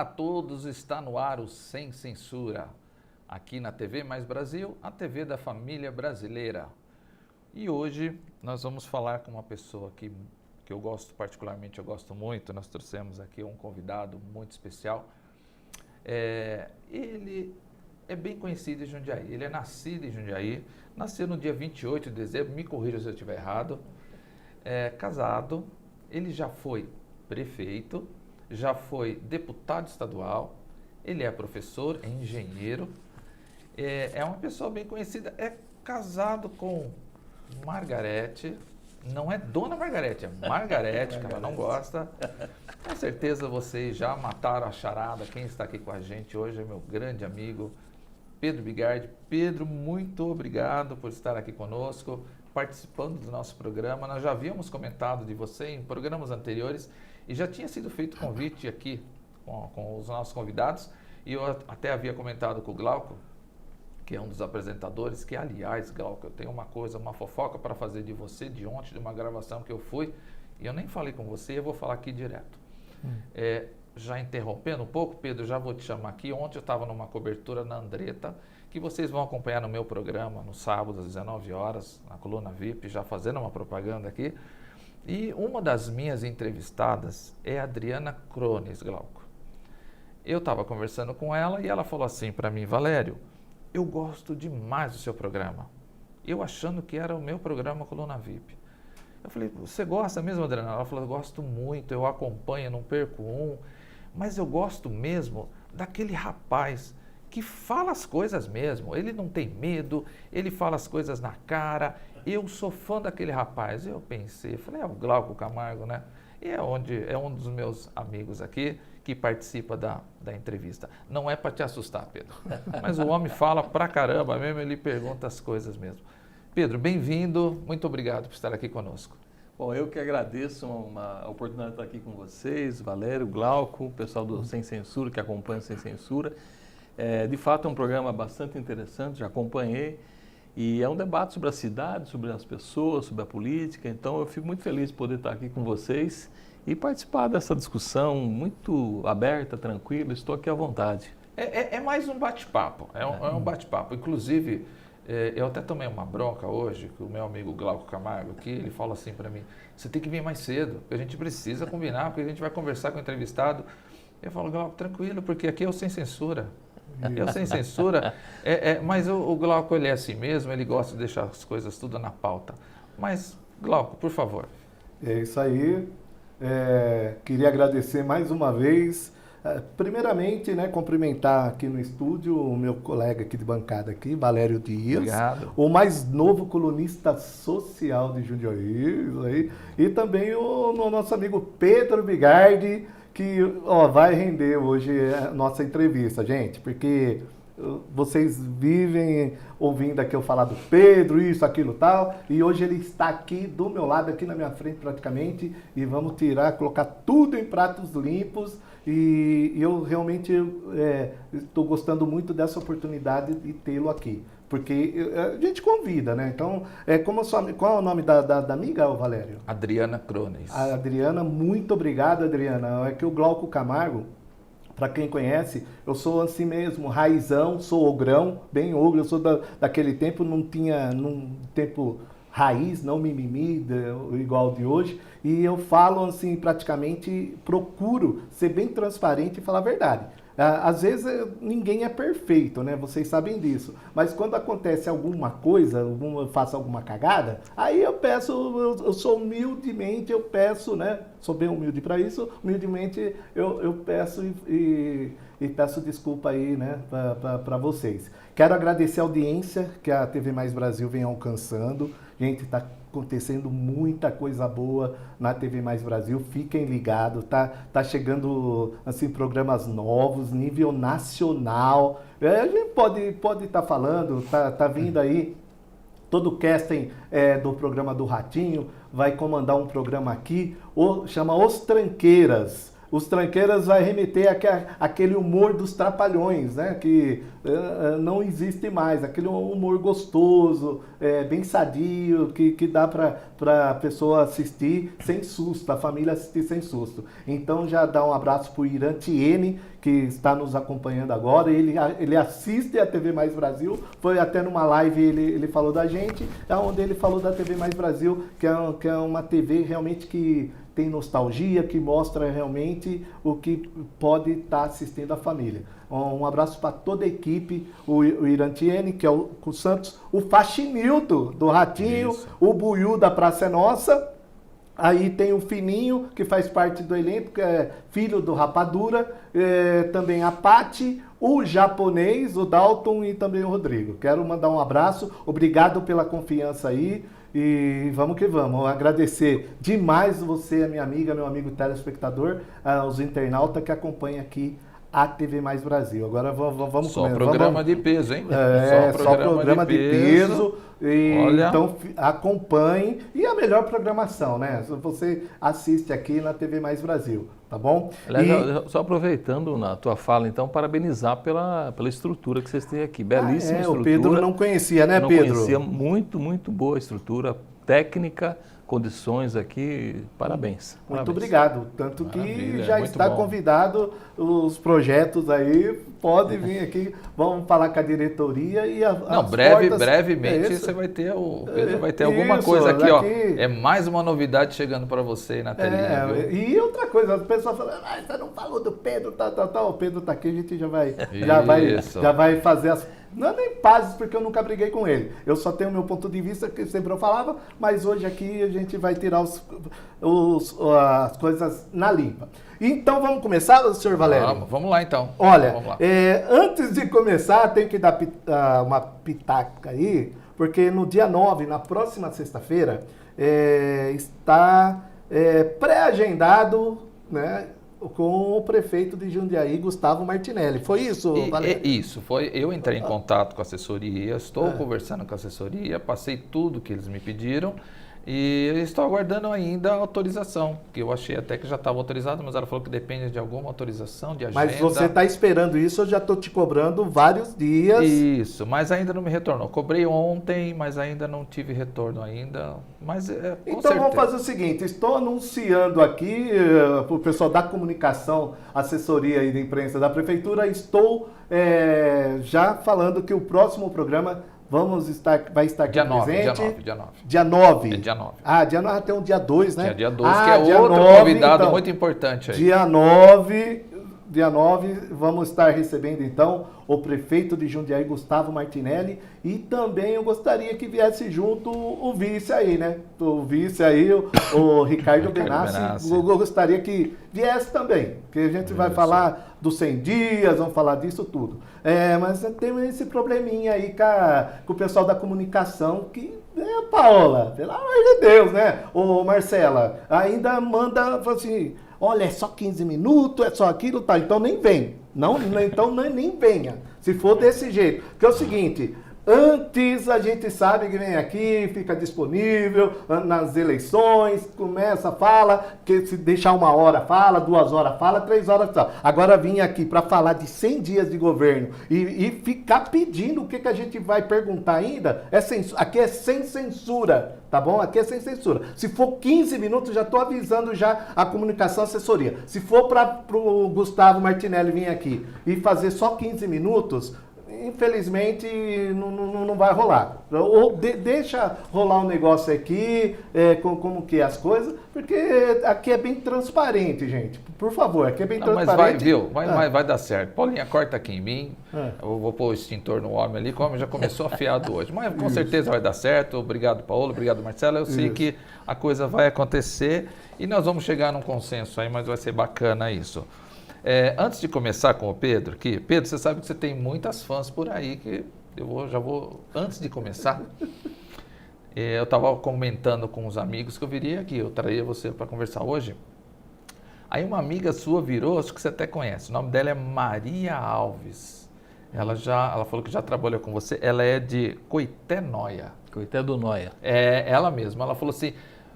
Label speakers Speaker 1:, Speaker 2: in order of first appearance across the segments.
Speaker 1: a todos, está no ar o Sem Censura, aqui na TV Mais Brasil, a TV da família brasileira. E hoje nós vamos falar com uma pessoa que eu gosto particularmente, eu gosto muito, nós trouxemos aqui um convidado muito especial. Ele é bem conhecido em Jundiaí, ele é nascido em Jundiaí, nasceu no dia 28 de dezembro, me corrija se eu estiver errado, casado, ele já foi prefeito, já foi deputado estadual, ele é professor, é engenheiro, é uma pessoa bem conhecida, é casado com Margarete, não é Dona Margarete, é Margarete, que ela não gosta. Com certeza vocês já mataram a charada. Quem está aqui com a gente hoje é meu grande amigo Pedro Bigardi. Pedro, muito obrigado por estar aqui conosco, participando do nosso programa. Nós já havíamos comentado de você em programas anteriores e já tinha sido feito convite aqui com os nossos convidados. E eu até havia comentado com o Glauco, que é um dos apresentadores, que aliás, Glauco, eu tenho uma fofoca para fazer de você de ontem, de uma gravação que eu fui, e eu nem falei com você, eu vou falar aqui direto. Já interrompendo um pouco, Pedro, já vou te chamar aqui. Ontem eu estava numa cobertura na Andretta, que vocês vão acompanhar no meu programa, no sábado às 19 horas, na coluna VIP, já fazendo uma propaganda aqui. E uma das minhas entrevistadas é a Adriana Crones, Glauco. Eu estava conversando com ela e ela falou assim para mim: Valério, eu gosto demais do seu programa. Eu achando que era o meu programa Coluna VIP. Eu falei: você gosta mesmo, Adriana? Ela falou: eu gosto muito, eu acompanho, não perco um. Mas eu gosto mesmo daquele rapaz que fala as coisas mesmo. Ele não tem medo, ele fala as coisas na cara. Eu sou fã daquele rapaz. Eu pensei, falei: é o Glauco Camargo, né? E é um dos meus amigos aqui que participa da entrevista. Não é para te assustar, Pedro, mas o homem fala pra caramba mesmo, ele pergunta as coisas mesmo. Pedro, bem-vindo, muito obrigado por estar aqui conosco.
Speaker 2: Bom, eu que agradeço a oportunidade de estar aqui com vocês, Valério, Glauco, o pessoal do Sem Censura, que acompanha o Sem Censura. De fato é um programa bastante interessante, já acompanhei, e é um debate sobre a cidade, sobre as pessoas, sobre a política, então eu fico muito feliz de poder estar aqui com vocês e participar dessa discussão muito aberta, tranquila. Estou aqui à vontade.
Speaker 1: É mais um bate-papo, é um bate-papo. Inclusive, eu até tomei uma bronca hoje, com o meu amigo Glauco Camargo, que ele fala assim para mim: você tem que vir mais cedo, porque a gente precisa combinar, porque a gente vai conversar com o entrevistado. Eu falo: Glauco, tranquilo, porque aqui é o Sem Censura. Eu Sem Censura, mas o Glauco, ele é assim mesmo, ele gosta de deixar as coisas tudo na pauta. Mas, Glauco, por favor.
Speaker 3: É isso aí. Queria agradecer mais uma vez. Primeiramente, né, cumprimentar aqui no estúdio o meu colega aqui de bancada aqui, Valério Dias.
Speaker 1: Obrigado.
Speaker 3: O mais novo colunista social de Jundiaí, isso aí. E também o nosso amigo Pedro Bigardi, que vai render hoje a nossa entrevista, gente, porque vocês vivem ouvindo aqui eu falar do Pedro, isso, aquilo, tal, e hoje ele está aqui do meu lado, aqui na minha frente praticamente, e vamos colocar tudo em pratos limpos, e eu realmente estou gostando muito dessa oportunidade de tê-lo aqui, porque a gente convida, né? Então, qual é o nome da amiga, Valério?
Speaker 1: Adriana Crones.
Speaker 3: A Adriana, muito obrigado, Adriana. É que o Glauco Camargo, para quem conhece, eu sou assim mesmo, raizão, sou ogrão, bem ogro, eu sou daquele tempo, num tempo raiz, não mimimi, igual de hoje, e eu falo assim, praticamente, procuro ser bem transparente e falar a verdade. Às vezes ninguém é perfeito, né? Vocês sabem disso. Mas quando acontece alguma coisa, eu faço alguma cagada, aí eu peço, eu sou humildemente, eu peço, né? Sou bem humilde para isso, humildemente eu peço e peço desculpa aí, né? Para vocês. Quero agradecer a audiência que a TV Mais Brasil vem alcançando. Gente, está acontecendo muita coisa boa na TV Mais Brasil, fiquem ligados, tá chegando assim, programas novos, nível nacional, a gente pode estar falando, tá vindo aí, todo o casting do programa do Ratinho vai comandar um programa aqui, chama Os Tranqueiras. Os Tranqueiras vai remeter aquele humor dos Trapalhões, né? Que não existe mais, aquele humor gostoso, bem sadio, que dá para a pessoa assistir sem susto, a família assistir sem susto. Então já dá um abraço para o Irantiene, que está nos acompanhando agora. Ele assiste a TV Mais Brasil, foi até numa live ele falou da gente, onde ele falou da TV Mais Brasil, que é uma TV realmente que tem nostalgia, que mostra realmente o que pode estar assistindo a família. Um abraço para toda a equipe, o Irantiene, que é o Santos, o Faxinildo do Ratinho, isso. O Buiú da Praça é Nossa, aí tem o Fininho, que faz parte do elenco, que é filho do Rapadura, também a Pati, o japonês, o Dalton e também o Rodrigo. Quero mandar um abraço, obrigado pela confiança aí. E vamos que vamos, agradecer demais você, minha amiga, meu amigo telespectador, os internautas que acompanham aqui a TV Mais Brasil. Agora vamos
Speaker 1: só programa de peso, hein?
Speaker 3: Só programa de peso. Então acompanhe. E a melhor programação, né? Você assiste aqui na TV Mais Brasil, tá bom?
Speaker 2: Só aproveitando na tua fala, então, parabenizar pela estrutura que vocês têm aqui. Belíssima estrutura.
Speaker 3: O Pedro não conhecia, né, Pedro?
Speaker 2: Não conhecia, muito boa estrutura técnica, condições aqui, parabéns.
Speaker 3: Muito obrigado, tanto que já está convidado os projetos aí, pode vir aqui, vamos falar com a diretoria e
Speaker 1: brevemente você vai ter, o Pedro vai ter alguma coisa aqui, ó, é mais uma novidade chegando para você aí na telinha, viu?
Speaker 3: E outra coisa, as pessoas falam, você não falou do Pedro, o Pedro tá aqui, a gente já vai fazer as... Não é nem pazes, porque eu nunca briguei com ele. Eu só tenho o meu ponto de vista, que sempre eu falava, mas hoje aqui a gente vai tirar as coisas na limpa. Então vamos começar, senhor Valério?
Speaker 1: Vamos lá então.
Speaker 3: Olha,
Speaker 1: vamos lá.
Speaker 3: Antes de começar, tem que dar uma pitaca aí, porque no dia 9, na próxima sexta-feira, está pré-agendado, né? Com o prefeito de Jundiaí, Gustavo Martinelli. Foi isso, Valério?
Speaker 1: Isso, foi. Eu entrei em contato com a assessoria, estou conversando com a assessoria, passei tudo que eles me pediram e estou aguardando ainda a autorização, que eu achei até que já estava autorizado, mas ela falou que depende de alguma autorização, de agenda.
Speaker 3: Mas você está esperando isso, eu já estou te cobrando vários dias.
Speaker 1: Isso, mas ainda não me retornou. Cobrei ontem, mas ainda não tive retorno ainda. Mas com
Speaker 3: então
Speaker 1: certeza.
Speaker 3: Vamos fazer o seguinte, estou anunciando aqui para o pessoal da comunicação, assessoria e da imprensa da prefeitura, estou já falando que o próximo programa vai estar aqui presente.
Speaker 1: Dia 9.
Speaker 3: Dia 9?
Speaker 1: É dia 9.
Speaker 3: Dia 9 até o dia 2, né?
Speaker 1: Dia 2, que é outro convidado muito importante aí.
Speaker 3: Dia 9, vamos estar recebendo então o prefeito de Jundiaí, Gustavo Martinelli, e também eu gostaria que viesse junto o vice aí, né? O vice aí, o Ricardo Benassi, eu gostaria que viesse também, que a gente vai falar dos 100 dias, vamos falar disso tudo. Mas tem esse probleminha aí com o pessoal da comunicação, que Paola, pelo amor de Deus, né? Ô Marcela, ainda manda assim... Olha, é só 15 minutos, é só aquilo, tá? Então nem vem. Então nem venha. Se for desse jeito. Porque é o seguinte, antes a gente sabe que vem aqui, fica disponível nas eleições, começa, fala, que se deixar 1 hora fala, 2 horas fala, 3 horas fala. Agora vim aqui para falar de 100 dias de governo e ficar pedindo o que a gente vai perguntar ainda, aqui é sem censura. Tá bom? Aqui é sem censura. Se for 15 minutos, já estou avisando já a comunicação assessoria. Se for para o Gustavo Martinelli vir aqui e fazer só 15 minutos, infelizmente não vai rolar. Ou deixa rolar um negócio aqui, como que é as coisas, porque aqui é bem transparente, gente. Por favor, aqui é bem transparente.
Speaker 1: Mas vai dar certo. Paulinha, corta aqui em mim. Eu vou pôr o extintor no homem ali, como já começou afiado hoje. Mas com certeza vai dar certo. Obrigado, Paulo. Obrigado, Marcela. Eu sei que a coisa vai acontecer e nós vamos chegar num consenso aí, mas vai ser bacana isso. Antes de começar com o Pedro, Pedro, você sabe que você tem muitas fãs por aí, que já vou, antes de começar, eu estava comentando com os amigos que eu viria aqui, eu traria você para conversar hoje. Aí uma amiga sua virou, acho que você até conhece, o nome dela é Maria Alves. Ela falou que já trabalhou com você, ela é de Coité Noia.
Speaker 2: Coité do Noia.
Speaker 1: É ela mesma, ela falou assim...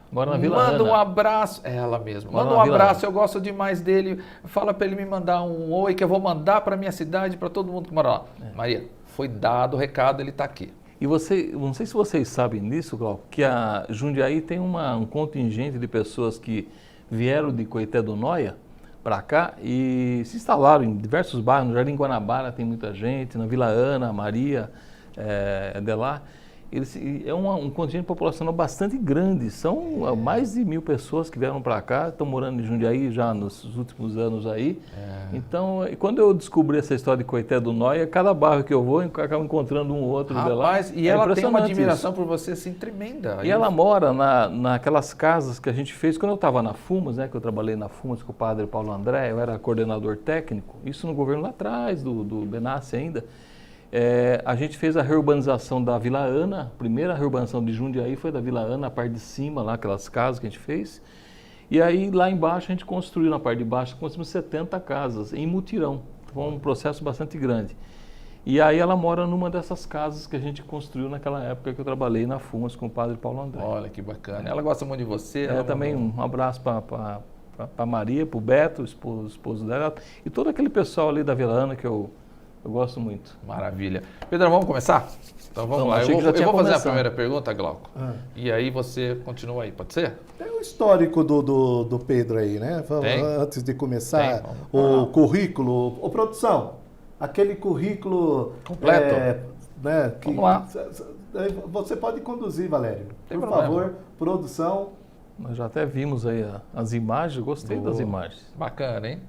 Speaker 2: Mora na Vila
Speaker 1: Manda
Speaker 2: Ana.
Speaker 1: Um abraço, ela mesma.
Speaker 2: Mora
Speaker 1: Manda um abraço,
Speaker 2: Ana.
Speaker 1: Eu gosto demais dele. Fala para ele me mandar um oi que eu vou mandar para minha cidade, para todo mundo que mora lá. Maria, foi dado o recado, ele está aqui.
Speaker 2: E não sei se vocês sabem disso, Glauco, que a Jundiaí tem um contingente de pessoas que vieram de Coité do Noia para cá e se instalaram em diversos bairros. No Jardim Guanabara tem muita gente, na Vila Ana, Maria, de lá. É um contingente populacional bastante grande, são mais de 1.000 pessoas que vieram para cá, estão morando em Jundiaí já nos últimos anos aí. Então, quando eu descobri essa história de Coité do Noia, cada bairro que eu vou, eu acabo encontrando um ou outro de lá.
Speaker 1: Rapaz, e ela tem uma admiração por você assim tremenda.
Speaker 2: E ela mora naquelas casas que a gente fez quando eu estava na FUMAS, né, que eu trabalhei na FUMAS com o padre Paulo André, eu era coordenador técnico, isso no governo lá atrás, do Benassi ainda. A gente fez a reurbanização da Vila Ana, a primeira reurbanização de Jundiaí foi da Vila Ana, a parte de cima, lá aquelas casas que a gente fez. E aí lá embaixo a gente construiu, na parte de baixo, construímos 70 casas em mutirão. Foi um processo bastante grande. E aí ela mora numa dessas casas que a gente construiu naquela época que eu trabalhei na FUMAS com o padre Paulo André.
Speaker 1: Olha que bacana. Ela gosta muito de você.
Speaker 2: Também um abraço para a Maria, para o Beto, o esposo dela, e todo aquele pessoal ali da Vila Ana que eu gosto muito.
Speaker 1: Maravilha. Pedro, vamos começar? Então vamos lá. Eu vou fazer a primeira pergunta, Glauco. E aí você continua aí, pode ser?
Speaker 3: Tem o histórico do Pedro aí, né? Antes de começar, o currículo, produção, aquele currículo
Speaker 1: completo.
Speaker 3: Né, que,
Speaker 1: vamos lá.
Speaker 3: Você pode conduzir, Valério.
Speaker 1: Tem
Speaker 3: por
Speaker 1: problema.
Speaker 3: favor, produção.
Speaker 2: Nós já até vimos aí as imagens, gostei das imagens.
Speaker 1: Bacana, hein?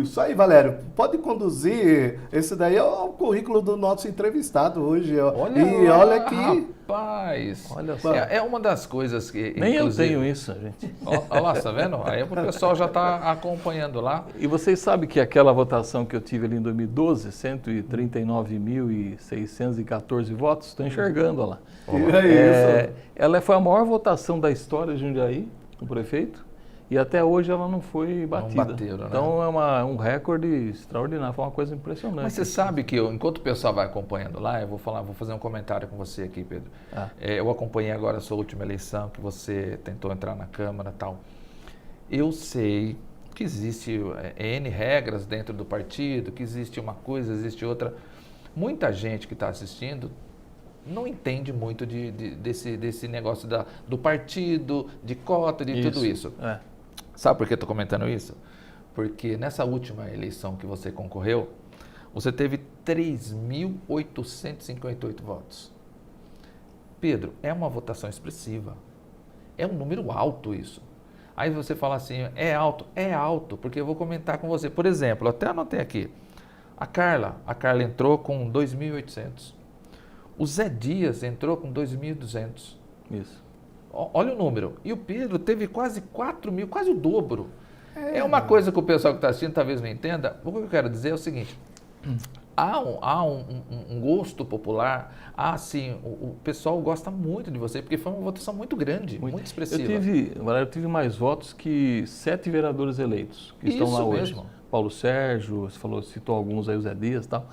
Speaker 3: Isso aí, Valério. Pode conduzir. Esse daí é o currículo do nosso entrevistado hoje. Olha aqui.
Speaker 1: Rapaz.
Speaker 2: Olha só.
Speaker 1: É uma das coisas que...
Speaker 2: Nem eu tenho isso, gente.
Speaker 1: Olha lá, tá vendo? Aí o pessoal já está acompanhando lá.
Speaker 2: E vocês sabem que aquela votação que eu tive ali em 2012, 139.614 votos, estou enxergando lá. Ela foi a maior votação da história de Jundiaí, o prefeito, e até hoje ela não foi batida.
Speaker 1: Não bateram, né?
Speaker 2: Então é um recorde extraordinário, foi uma coisa impressionante.
Speaker 1: Mas você sabe que enquanto o pessoal vai acompanhando lá, eu vou fazer um comentário com você aqui, Pedro. Eu acompanhei agora a sua última eleição, que você tentou entrar na Câmara e tal. Eu sei que existe N regras dentro do partido, que existe uma coisa, existe outra. Muita gente que está assistindo não entende muito desse negócio do partido, de cota, de tudo isso. Sabe por que eu estou comentando isso? Porque nessa última eleição que você concorreu, você teve 3.858 votos. Pedro, é uma votação expressiva. É um número alto isso. Aí você fala assim, é alto, porque eu vou comentar com você. Por exemplo, até anotei aqui, a Carla entrou com 2.800. O Zé Dias entrou com 2.200.
Speaker 2: Isso.
Speaker 1: Olha o número. E o Pedro teve quase 4.000, quase o dobro. É uma coisa que o pessoal que está assistindo talvez não entenda. O que eu quero dizer é o seguinte. Há um gosto popular. Sim, o pessoal gosta muito de você, porque foi uma votação muito grande, muito expressiva.
Speaker 2: Eu tive mais votos que 7 vereadores eleitos que estão lá hoje. Mesmo. Paulo Sérgio, citou alguns aí, o Zé Dias e tal.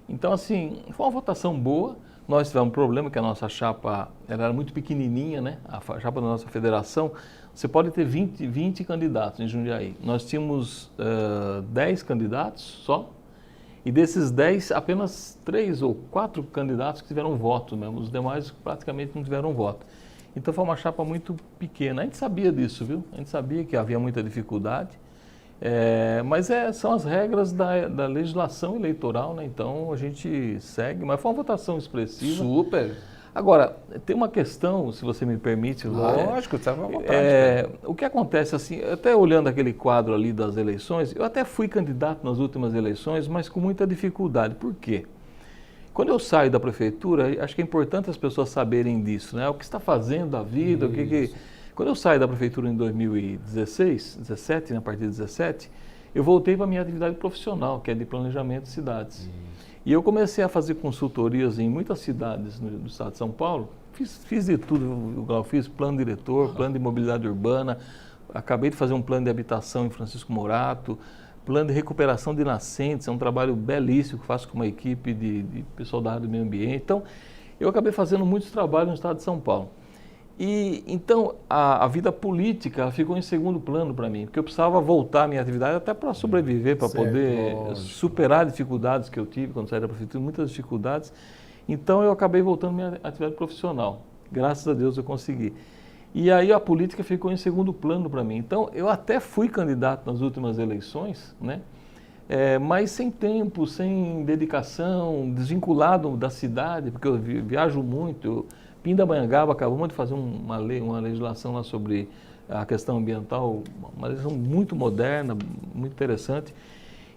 Speaker 2: Então, assim, foi uma votação boa. Nós tivemos um problema que a nossa chapa era muito pequenininha, né? A chapa da nossa federação, você pode ter 20 candidatos em Jundiaí. Nós tínhamos 10 candidatos só, e desses 10, apenas 3 ou 4 candidatos que tiveram voto mesmo. Os demais praticamente não tiveram voto. Então foi uma chapa muito pequena. A gente sabia disso, viu? A gente sabia que havia muita dificuldade. Mas são as regras da legislação eleitoral, né? Então a gente segue, mas foi uma votação expressiva.
Speaker 1: Super!
Speaker 2: Agora, tem uma questão, se você me permite.
Speaker 1: Lógico, está à vontade.
Speaker 2: O que acontece assim, até olhando aquele quadro ali das eleições, eu até fui candidato nas últimas eleições, mas com muita dificuldade. Por quê? Quando eu saio da prefeitura, acho que é importante as pessoas saberem disso, né? O que está fazendo da vida, o que... Quando eu saí da prefeitura em 2017, a partir de 2017, eu voltei para a minha atividade profissional, que é de planejamento de cidades. E eu comecei a fazer consultorias em muitas cidades no estado de São Paulo. Fiz de tudo, eu fiz plano diretor, plano de mobilidade urbana, acabei de fazer um plano de habitação em Francisco Morato, plano de recuperação de nascentes, é um trabalho belíssimo que faço com uma equipe de pessoal da área do meio ambiente. Então, eu acabei fazendo muitos trabalhos no estado de São Paulo. E então a vida política ficou em segundo plano para mim, porque eu precisava voltar à minha atividade até para sobreviver, para poder superar dificuldades que eu tive quando saí da prefeitura, muitas dificuldades. Então eu acabei voltando à minha atividade profissional. Graças a Deus eu consegui. E aí a política ficou em segundo plano para mim. Então, eu até fui candidato nas últimas eleições, né? Mas sem tempo, sem dedicação, desvinculado da cidade, porque eu viajo muito. Pindamonhangaba acabamos de fazer uma legislação lá sobre a questão ambiental, uma legislação muito moderna, muito interessante.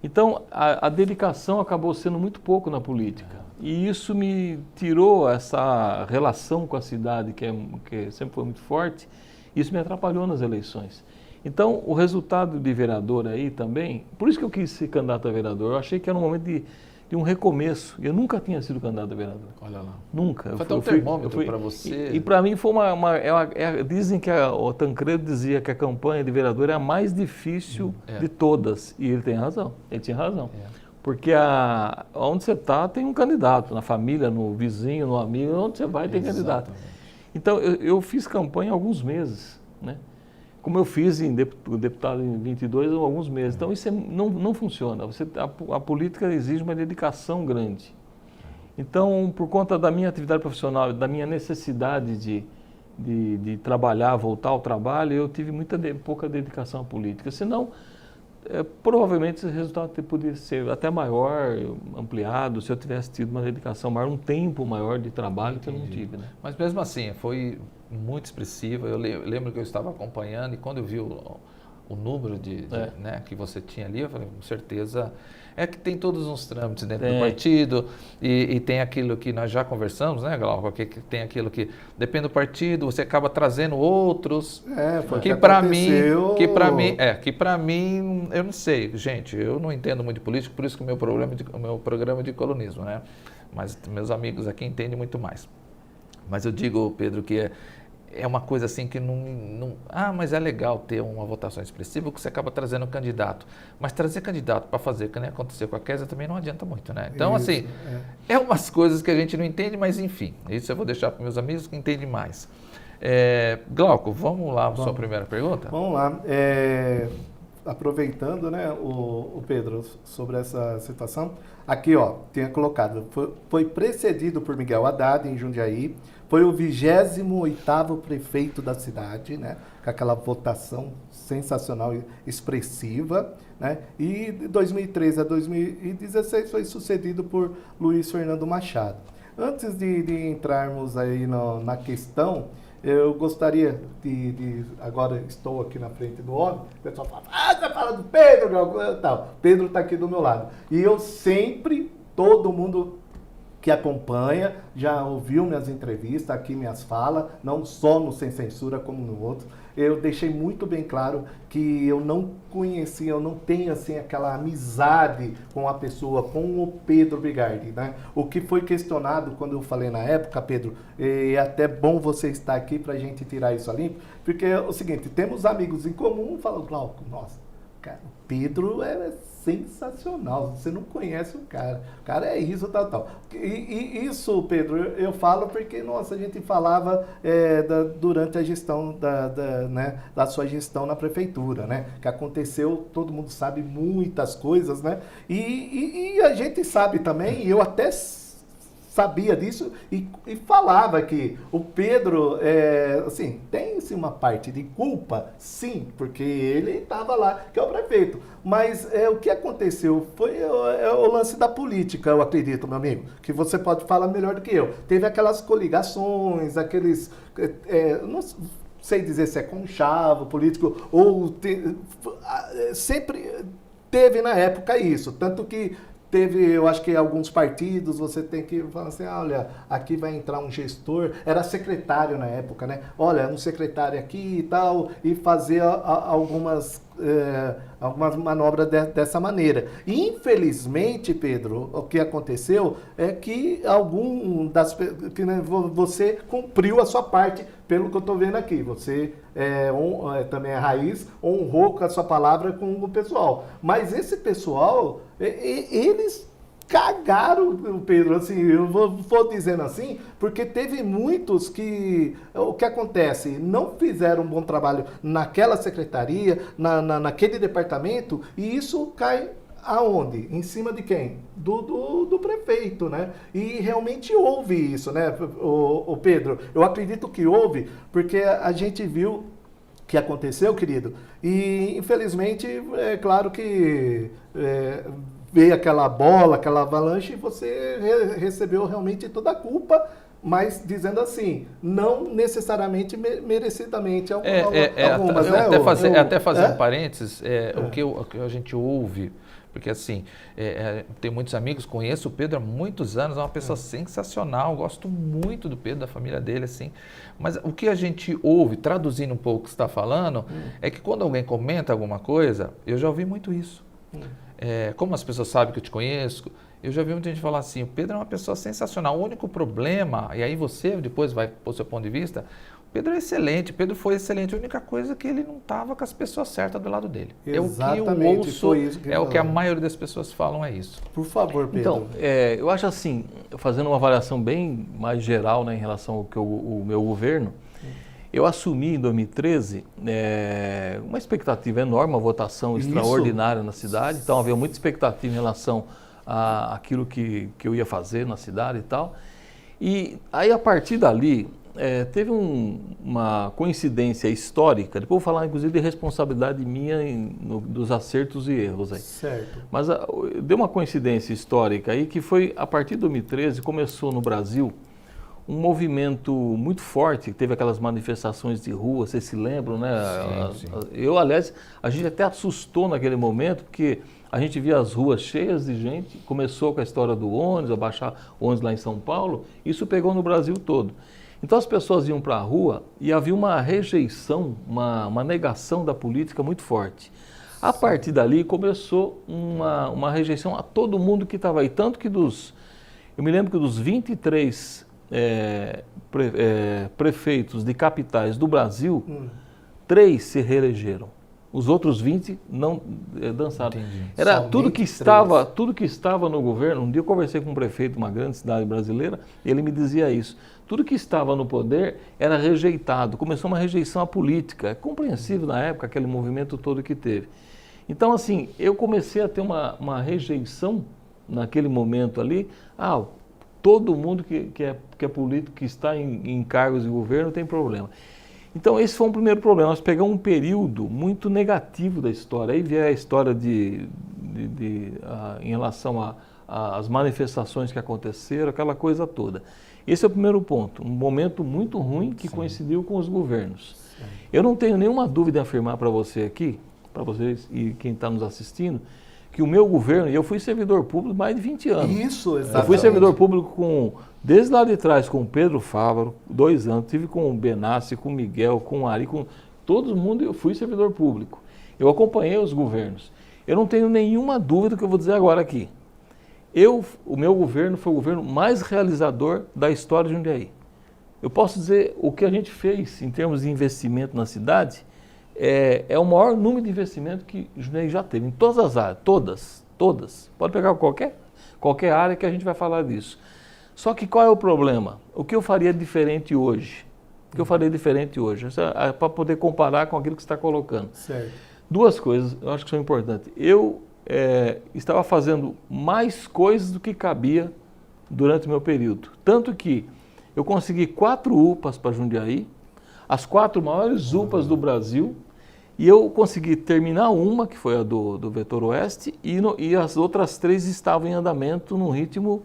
Speaker 2: Então, a dedicação acabou sendo muito pouco na política. E isso me tirou essa relação com a cidade, que sempre foi muito forte, isso me atrapalhou nas eleições. Então, o resultado de vereador aí também, por isso que eu quis ser candidato a vereador, eu achei que era um momento de um recomeço. Eu nunca tinha sido candidato a vereador.
Speaker 1: Olha lá.
Speaker 2: Nunca.
Speaker 1: Foi até um termômetro para você.
Speaker 2: E para mim foi dizem que o Tancredo dizia que a campanha de vereador é a mais difícil de todas. E ele tem razão. Ele tinha razão. Porque onde você está tem um candidato. Na família, no vizinho, no amigo, onde você vai tem candidato. Então eu fiz campanha há alguns meses, né? Como eu fiz deputado em 22 ou alguns meses. Então isso não funciona. A política exige uma dedicação grande. Então, por conta da minha atividade profissional, da minha necessidade de trabalhar, voltar ao trabalho, eu tive pouca dedicação à política. Senão, provavelmente esse resultado poderia ser até maior, ampliado, se eu tivesse tido uma dedicação maior, um tempo maior de trabalho que eu não tive, né?
Speaker 1: Mas mesmo assim, foi muito expressiva. Eu lembro que eu estava acompanhando e quando eu vi o número né, que você tinha ali, eu falei, com certeza, é que tem todos uns trâmites dentro do partido e tem aquilo que nós já conversamos, né, Glauco, que tem aquilo que depende do partido, você acaba trazendo outros,
Speaker 3: foi
Speaker 1: que para mim, eu não sei, gente, eu não entendo muito de política, por isso que o meu programa é de colunismo, né, mas meus amigos aqui entendem muito mais. Mas eu digo, Pedro, que é uma coisa assim que mas é legal ter uma votação expressiva porque você acaba trazendo um candidato. Mas trazer candidato para fazer, que nem aconteceu com a Kézia, também não adianta muito, né? Então, isso, assim, é umas coisas que a gente não entende, mas enfim, isso eu vou deixar para meus amigos que entendem mais. Glauco, vamos lá para a sua primeira pergunta?
Speaker 3: Vamos lá. Aproveitando, né, o Pedro, sobre essa situação, aqui, ó, tinha colocado, foi precedido por Miguel Haddad em Jundiaí, foi o 28º prefeito da cidade, né, com aquela votação sensacional e expressiva, né, e de 2013 a 2016 foi sucedido por Luiz Fernando Machado. Antes de entrarmos aí na questão, eu gostaria agora estou aqui na frente do homem, o pessoal fala, você fala do Pedro, tal. Pedro está aqui do meu lado. E eu sempre, todo mundo que acompanha, já ouviu minhas entrevistas, aqui minhas falas, não só no Sem Censura como no outro. Eu deixei muito bem claro que eu não conhecia, eu não tenho assim aquela amizade com a pessoa, com o Pedro Bigardi, né? O que foi questionado quando eu falei na época, Pedro, é até bom você estar aqui para a gente tirar isso a limpo, porque é o seguinte, temos amigos em comum, falam, Glauco, nossa, cara, o Pedro é sensacional, você não conhece o cara é isso, tal. E isso, Pedro, eu falo porque, nossa, a gente falava durante a gestão da sua gestão na prefeitura, né? Que aconteceu, todo mundo sabe muitas coisas, né? E a gente sabe também, e eu até sabia disso e falava que o Pedro, assim, tem-se uma parte de culpa, sim, porque ele estava lá, que é o prefeito. Mas o que aconteceu foi o lance da política, eu acredito, meu amigo, que você pode falar melhor do que eu. Teve aquelas coligações, aqueles... não sei dizer se é conchavo político ou... sempre teve na época isso, tanto que teve, eu acho que alguns partidos, você tem que falar assim, olha, aqui vai entrar um gestor, era secretário na época, né? Olha, um secretário aqui e tal, e fazer algumas manobras dessa maneira. E, infelizmente, Pedro, o que aconteceu é que você cumpriu a sua parte, pelo que eu estou vendo aqui. Você também é raiz, honrou com a sua palavra com o pessoal. Mas esse pessoal, eles cagaram, Pedro, assim, eu vou dizendo assim, porque teve muitos que, o que acontece, não fizeram um bom trabalho naquela secretaria, naquele departamento, e isso cai aonde? Em cima de quem? Do prefeito, né? E realmente houve isso, né, o Pedro? Eu acredito que houve, porque a gente viu que aconteceu, querido, e infelizmente, é claro que veio aquela bola, aquela avalanche, e você recebeu realmente toda a culpa, mas dizendo assim, não necessariamente merecidamente algumas, né?
Speaker 1: Até fazer um parênteses, o que a gente ouve, porque assim, tem muitos amigos, conheço o Pedro há muitos anos, é uma pessoa sensacional, gosto muito do Pedro, da família dele, assim, mas o que a gente ouve, traduzindo um pouco o que você está falando, é que quando alguém comenta alguma coisa, eu já ouvi muito isso. Como as pessoas sabem que eu te conheço, eu já vi muita gente falar assim, o Pedro é uma pessoa sensacional, o único problema, e aí você depois vai pôr seu ponto de vista, o Pedro é excelente, o Pedro foi excelente, a única coisa é que ele não estava com as pessoas certas do lado dele.
Speaker 3: Exatamente,
Speaker 1: é o que eu ouço,
Speaker 3: foi isso que
Speaker 1: o que a maioria das pessoas falam, é isso.
Speaker 3: Por favor, Pedro.
Speaker 2: Então, eu acho assim, fazendo uma avaliação bem mais geral, né, em relação ao que o meu governo, eu assumi em 2013 uma expectativa enorme, uma votação extraordinária na cidade, então havia muita expectativa em relação àquilo que eu ia fazer na cidade e tal. E aí, a partir dali, teve uma coincidência histórica, depois vou falar inclusive de responsabilidade minha dos acertos e erros aí.
Speaker 3: Certo.
Speaker 2: Mas deu uma coincidência histórica aí que foi, a partir de 2013, começou no Brasil um movimento muito forte, teve aquelas manifestações de rua, vocês se lembram, né?
Speaker 1: Sim.
Speaker 2: Aliás, a gente até assustou naquele momento, porque a gente via as ruas cheias de gente, começou com a história do ônibus, abaixar o ônibus lá em São Paulo, isso pegou no Brasil todo. Então as pessoas iam para a rua e havia uma rejeição, uma negação da política muito forte. A partir dali começou uma rejeição a todo mundo que estava aí, tanto que eu me lembro que dos 23 prefeitos de capitais do Brasil, 3 se reelegeram. Os outros 20 não dançaram.
Speaker 1: Entendi.
Speaker 2: Era
Speaker 3: Somente
Speaker 2: tudo que estava no governo. Um dia eu conversei com um prefeito de uma grande cidade brasileira, e ele me dizia isso. Tudo que estava no poder era rejeitado. Começou uma rejeição à política. É compreensível na época aquele movimento todo que teve. Então, assim, eu comecei a ter uma rejeição naquele momento ali. Todo mundo que é político, que está em cargos de governo, tem problema. Então, esse foi um primeiro problema. Nós pegamos um período muito negativo da história. Aí veio a história em relação às manifestações que aconteceram, aquela coisa toda. Esse é o primeiro ponto. Um momento muito ruim que coincidiu com os governos. Sim. Eu não tenho nenhuma dúvida em afirmar para você aqui, para vocês e quem está nos assistindo, que o meu governo, e eu fui servidor público mais de 20 anos.
Speaker 3: Isso, exatamente.
Speaker 2: Eu fui servidor público desde lá de trás com o Pedro Fávaro, 2 anos, tive com o Benassi, com o Miguel, com o Ari, com todo mundo, eu fui servidor público. Eu acompanhei os governos. Eu não tenho nenhuma dúvida do que eu vou dizer agora aqui. O meu governo foi o governo mais realizador da história de Jundiaí. Eu posso dizer o que a gente fez em termos de investimento na cidade, é o maior número de investimento que Jundiaí já teve, em todas as áreas, todas. Pode pegar qualquer área que a gente vai falar disso. Só que qual é o problema? O que eu faria diferente hoje? Para poder comparar com aquilo que você está colocando.
Speaker 3: Certo.
Speaker 2: 2 coisas eu acho que são importantes. Eu estava fazendo mais coisas do que cabia durante o meu período. Tanto que eu consegui 4 UPAs para Jundiaí, as 4 maiores UPAs do Brasil, e eu consegui terminar uma, que foi a do Vetor Oeste, e as outras 3 estavam em andamento num ritmo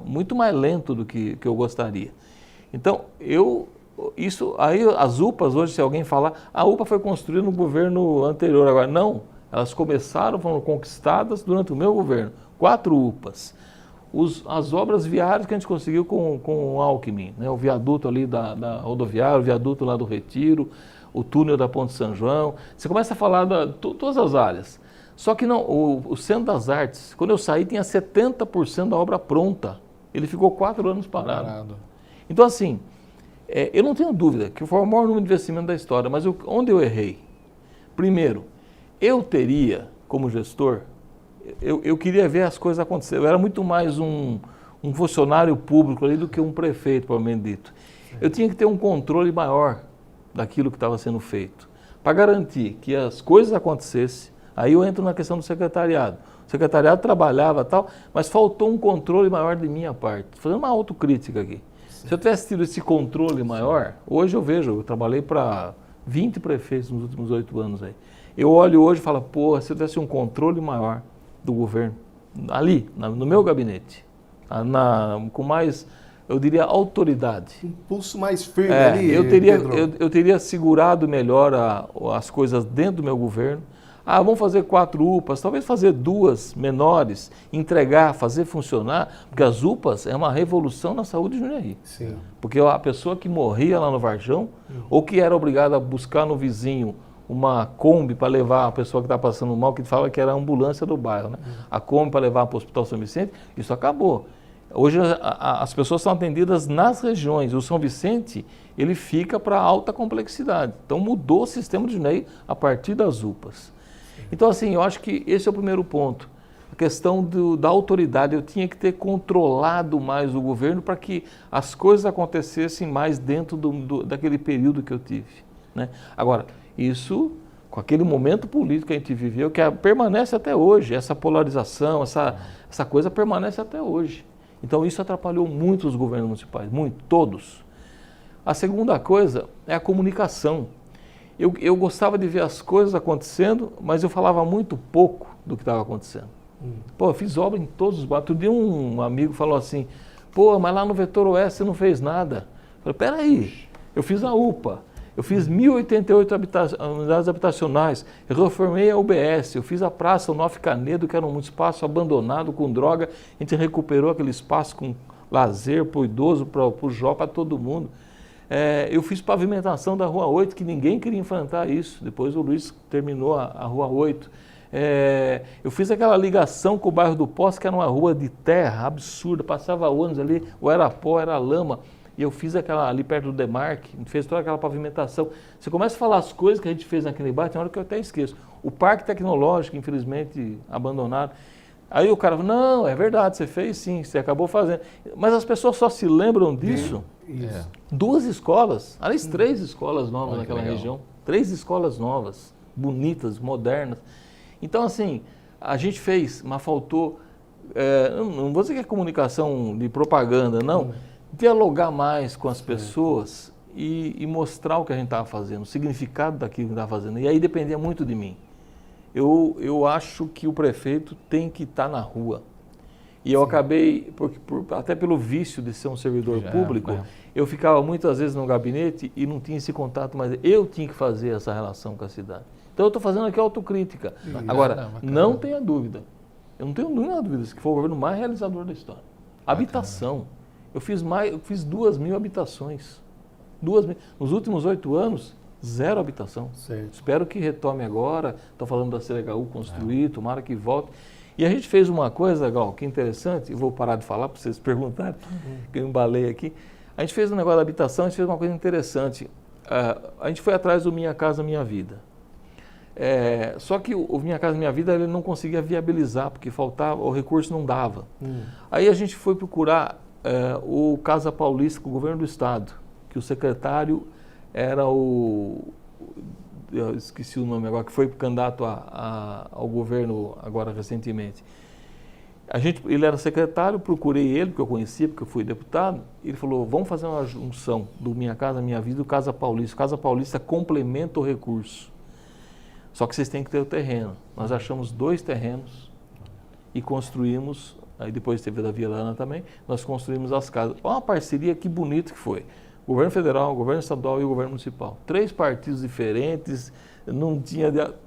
Speaker 2: muito mais lento do que eu gostaria. Então, aí as UPAs hoje, se alguém falar, a UPA foi construída no governo anterior, agora não, elas foram conquistadas durante o meu governo, 4 UPAs. As obras viárias que a gente conseguiu com o Alckmin, né? O viaduto ali da rodoviária, o viaduto lá do Retiro, o túnel da Ponte São João, você começa a falar todas as áreas. Só que não, o Centro das Artes, quando eu saí, tinha 70% da obra pronta. Ele ficou 4 anos parado. Então, assim, eu não tenho dúvida que foi o maior número de investimento da história, mas onde eu errei? Primeiro, eu teria, como gestor, eu queria ver as coisas acontecer. Eu era muito mais um funcionário público ali do que um prefeito, provavelmente dito. Eu tinha que ter um controle maior daquilo que estava sendo feito, para garantir que as coisas acontecessem. Aí eu entro na questão do secretariado. O secretariado trabalhava e tal, mas faltou um controle maior de minha parte. Fazendo uma autocrítica aqui. Se eu tivesse tido esse controle maior, hoje eu trabalhei para 20 prefeitos nos últimos 8 anos aí. Eu olho hoje e falo, pô, se eu tivesse um controle maior do governo, ali, no meu gabinete, com mais, eu diria, autoridade.
Speaker 3: Um pulso mais firme ali,
Speaker 2: eu teria segurado melhor as coisas dentro do meu governo. Vamos fazer 4 UPAs, talvez fazer 2 menores, entregar, fazer funcionar, porque as UPAs é uma revolução na saúde de Jundiaí.
Speaker 3: Sim.
Speaker 2: Porque a pessoa que morria lá no Varjão, ou que era obrigada a buscar no vizinho uma Kombi para levar a pessoa que está passando mal, que fala que era a ambulância do bairro, né? A Kombi para levar para o Hospital São Vicente, isso acabou. Hoje as pessoas são atendidas nas regiões. O São Vicente, ele fica para alta complexidade. Então mudou o sistema de Jundiaí a partir das UPAs. Então, assim, eu acho que esse é o primeiro ponto. A questão da autoridade. Eu tinha que ter controlado mais o governo para que as coisas acontecessem mais dentro daquele período que eu tive, né? Agora, isso, com aquele momento político que a gente viveu, que permanece até hoje, essa polarização, essa coisa permanece até hoje. Então, isso atrapalhou muito os governos municipais, muito, todos. A segunda coisa é a comunicação. Eu gostava de ver as coisas acontecendo, mas eu falava muito pouco do que estava acontecendo. Pô, eu fiz obra em todos os bairros. Outro dia um amigo falou assim, pô, mas lá no Vetor Oeste você não fez nada. Eu falei, peraí, eu fiz a UPA, eu fiz 1.088 unidades habitacionais, eu reformei a UBS, eu fiz a Praça Onofre Canedo, que era um espaço abandonado com droga, a gente recuperou aquele espaço com lazer para o idoso, para o jovem, para todo mundo. Eu fiz pavimentação da Rua 8, que ninguém queria enfrentar isso. Depois o Luiz terminou a Rua 8. Eu fiz aquela ligação com o bairro do Poço, que era uma rua de terra absurda, passava ônibus ali, ou era pó, era lama. E eu fiz aquela ali perto do Demarque, fez toda aquela pavimentação. Você começa a falar as coisas que a gente fez naquele bairro, tem hora que eu até esqueço. O Parque Tecnológico, infelizmente, abandonado. Aí o cara fala, não, é verdade, você fez sim, você acabou fazendo. Mas as pessoas só se lembram disso.
Speaker 3: Isso.
Speaker 2: 2 escolas, aliás, 3 escolas novas naquela
Speaker 1: legal.
Speaker 2: região. 3 escolas novas, bonitas, modernas. Então, assim, a gente fez, mas faltou, não vou dizer que é comunicação de propaganda, não. Dialogar mais com as pessoas e mostrar o que a gente estava fazendo, o significado daquilo que estava fazendo. E aí dependia muito de mim. Eu acho que o prefeito tem que estar na rua. E eu acabei, até pelo vício de ser um servidor público, eu ficava muitas vezes no gabinete e não tinha esse contato, mas eu tinha que fazer essa relação com a cidade. Então eu estou fazendo aqui autocrítica. Agora, não tenha dúvida, eu não tenho nenhuma dúvida que foi o governo mais realizador da história. Habitação. Eu fiz 2.000 habitações. 2.000. Nos últimos 8 anos, 0 habitação.
Speaker 3: Certo.
Speaker 2: Espero que retome agora. Estou falando da CDHU construir, tomara que volte. E a gente fez uma coisa, Gal, que é interessante, eu vou parar de falar para vocês perguntarem, que eu embalei aqui. A gente fez um negócio da habitação, a gente fez uma coisa interessante. A gente foi atrás do Minha Casa Minha Vida. Só que o Minha Casa Minha Vida ele não conseguia viabilizar, porque faltava, o recurso não dava. Aí a gente foi procurar o Casa Paulista com o governo do estado, que o secretário era eu esqueci o nome agora, que foi candidato ao governo agora recentemente. Ele era secretário, procurei ele, porque eu conhecia, porque eu fui deputado, e ele falou, vamos fazer uma junção do Minha Casa Minha Vida e do Casa Paulista. O Casa Paulista complementa o recurso. Só que vocês têm que ter o terreno. Nós achamos 2 terrenos e construímos, aí depois teve da Via Lana também, nós construímos as casas. Olha uma parceria que bonita que foi. O governo federal, o governo estadual e o governo municipal. 3 partidos diferentes,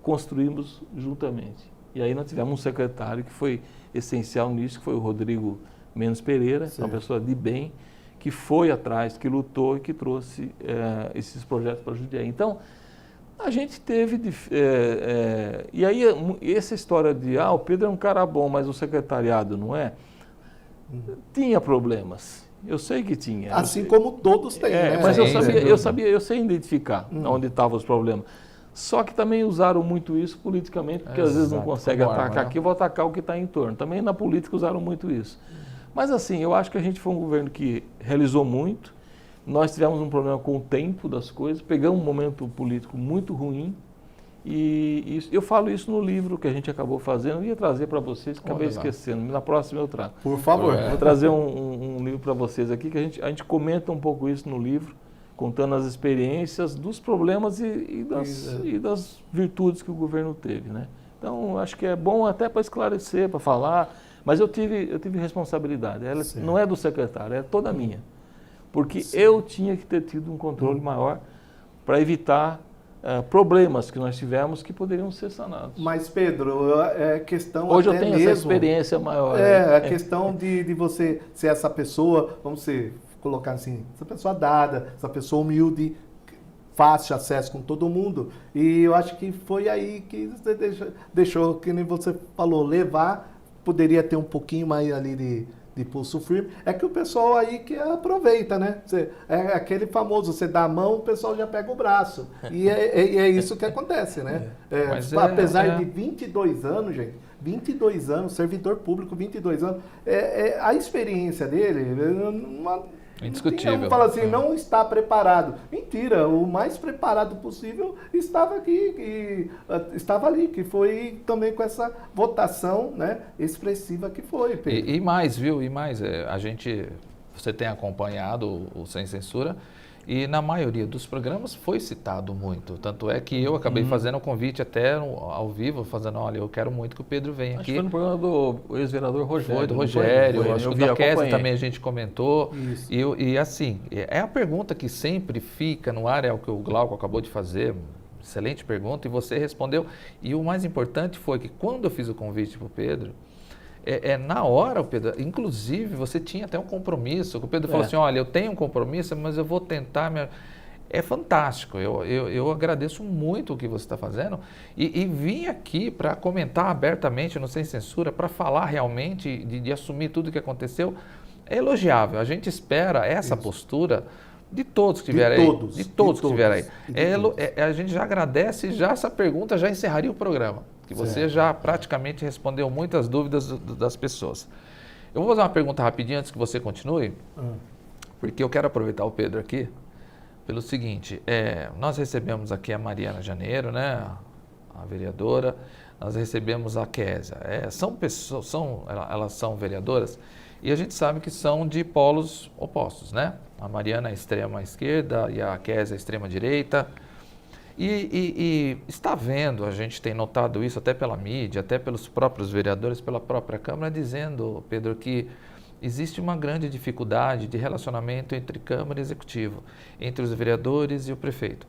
Speaker 2: construímos juntamente. E aí nós tivemos um secretário que foi essencial nisso, que foi o Rodrigo Menos Pereira, uma pessoa de bem, que foi atrás, que lutou e que trouxe esses projetos para Jundiaí. Então, a gente teve... e aí, essa história de, o Pedro é um cara bom, mas o secretariado não é, tinha problemas. Eu sei que tinha.
Speaker 3: Assim como todos têm, né?
Speaker 2: Mas eu sei identificar onde estavam os problemas. Só que também usaram muito isso politicamente, porque às vezes não conseguem atacar aqui, vou atacar o que está em torno. Também na política usaram muito isso. Mas assim, eu acho que a gente foi um governo que realizou muito. Nós tivemos um problema com o tempo das coisas, pegamos um momento político muito ruim E eu falo isso no livro que a gente acabou fazendo, eu ia trazer para vocês, acabei esquecendo, na próxima eu trago.
Speaker 3: Por favor.
Speaker 2: Vou trazer um livro para vocês aqui, que a gente comenta um pouco isso no livro, contando as experiências dos problemas e das virtudes que o governo teve, né? Então, acho que é bom até para esclarecer, para falar, mas eu tive responsabilidade, ela não é do secretário, é toda minha, porque eu tinha que ter tido um controle maior para evitar problemas que nós tivemos que poderiam ser sanados.
Speaker 3: Mas, Pedro, é questão
Speaker 2: hoje
Speaker 3: até
Speaker 2: eu tenho
Speaker 3: mesmo,
Speaker 2: essa experiência maior.
Speaker 3: a questão de você ser essa pessoa, colocar assim, essa pessoa dada, essa pessoa humilde, fácil acesso com todo mundo. E eu acho que foi aí que você deixou, que nem você falou, levar, poderia ter um pouquinho mais ali de pulso firme. É que o pessoal aí que aproveita, né? É aquele famoso, você dá a mão, o pessoal já pega o braço. E é isso que acontece, né? Apesar de 22 anos, gente, 22 anos, servidor público, 22 anos, a experiência dele,
Speaker 1: indiscutível.
Speaker 3: Não fala assim, não está preparado. Mentira, o mais preparado possível estava aqui, estava ali, que foi também com essa votação, né, expressiva que foi, Pedro.
Speaker 1: E mais, viu? E mais, você tem acompanhado o Sem Censura e na maioria dos programas foi citado muito. Tanto é que eu acabei fazendo um convite até ao vivo, olha, eu quero muito que o Pedro venha aqui.
Speaker 2: Acho que foi no programa do ex-vereador Rogério.
Speaker 1: Foi do Rogério, acho que da Kézia também a gente comentou.
Speaker 3: Isso.
Speaker 1: E assim, é a pergunta que sempre fica no ar, é o que o Glauco acabou de fazer, excelente pergunta, e você respondeu. E o mais importante foi que quando eu fiz o convite para o Pedro, na hora, Pedro, inclusive você tinha até um compromisso, o Pedro falou assim, olha, eu tenho um compromisso, mas eu vou tentar... É fantástico, eu agradeço muito o que você está fazendo e vim aqui para comentar abertamente no Sem Censura, para falar realmente, de assumir tudo o que aconteceu. É elogiável, a gente espera essa postura de todos que estiverem aí. De todos que estiverem aí. A gente já agradece, já essa pergunta já encerraria o programa. Que você já praticamente respondeu muitas dúvidas das pessoas. Eu vou fazer uma pergunta rapidinho antes que você continue, porque eu quero aproveitar o Pedro aqui pelo seguinte, nós recebemos aqui a Mariana Janeiro, né, a vereadora, nós recebemos a Kézia. São pessoas, elas são vereadoras e a gente sabe que são de polos opostos, né? A Mariana é extrema esquerda e a Kézia é extrema direita. E está vendo, a gente tem notado isso até pela mídia, até pelos próprios vereadores, pela própria Câmara, dizendo, Pedro, que existe uma grande dificuldade de relacionamento entre Câmara e Executivo, entre os vereadores e o prefeito.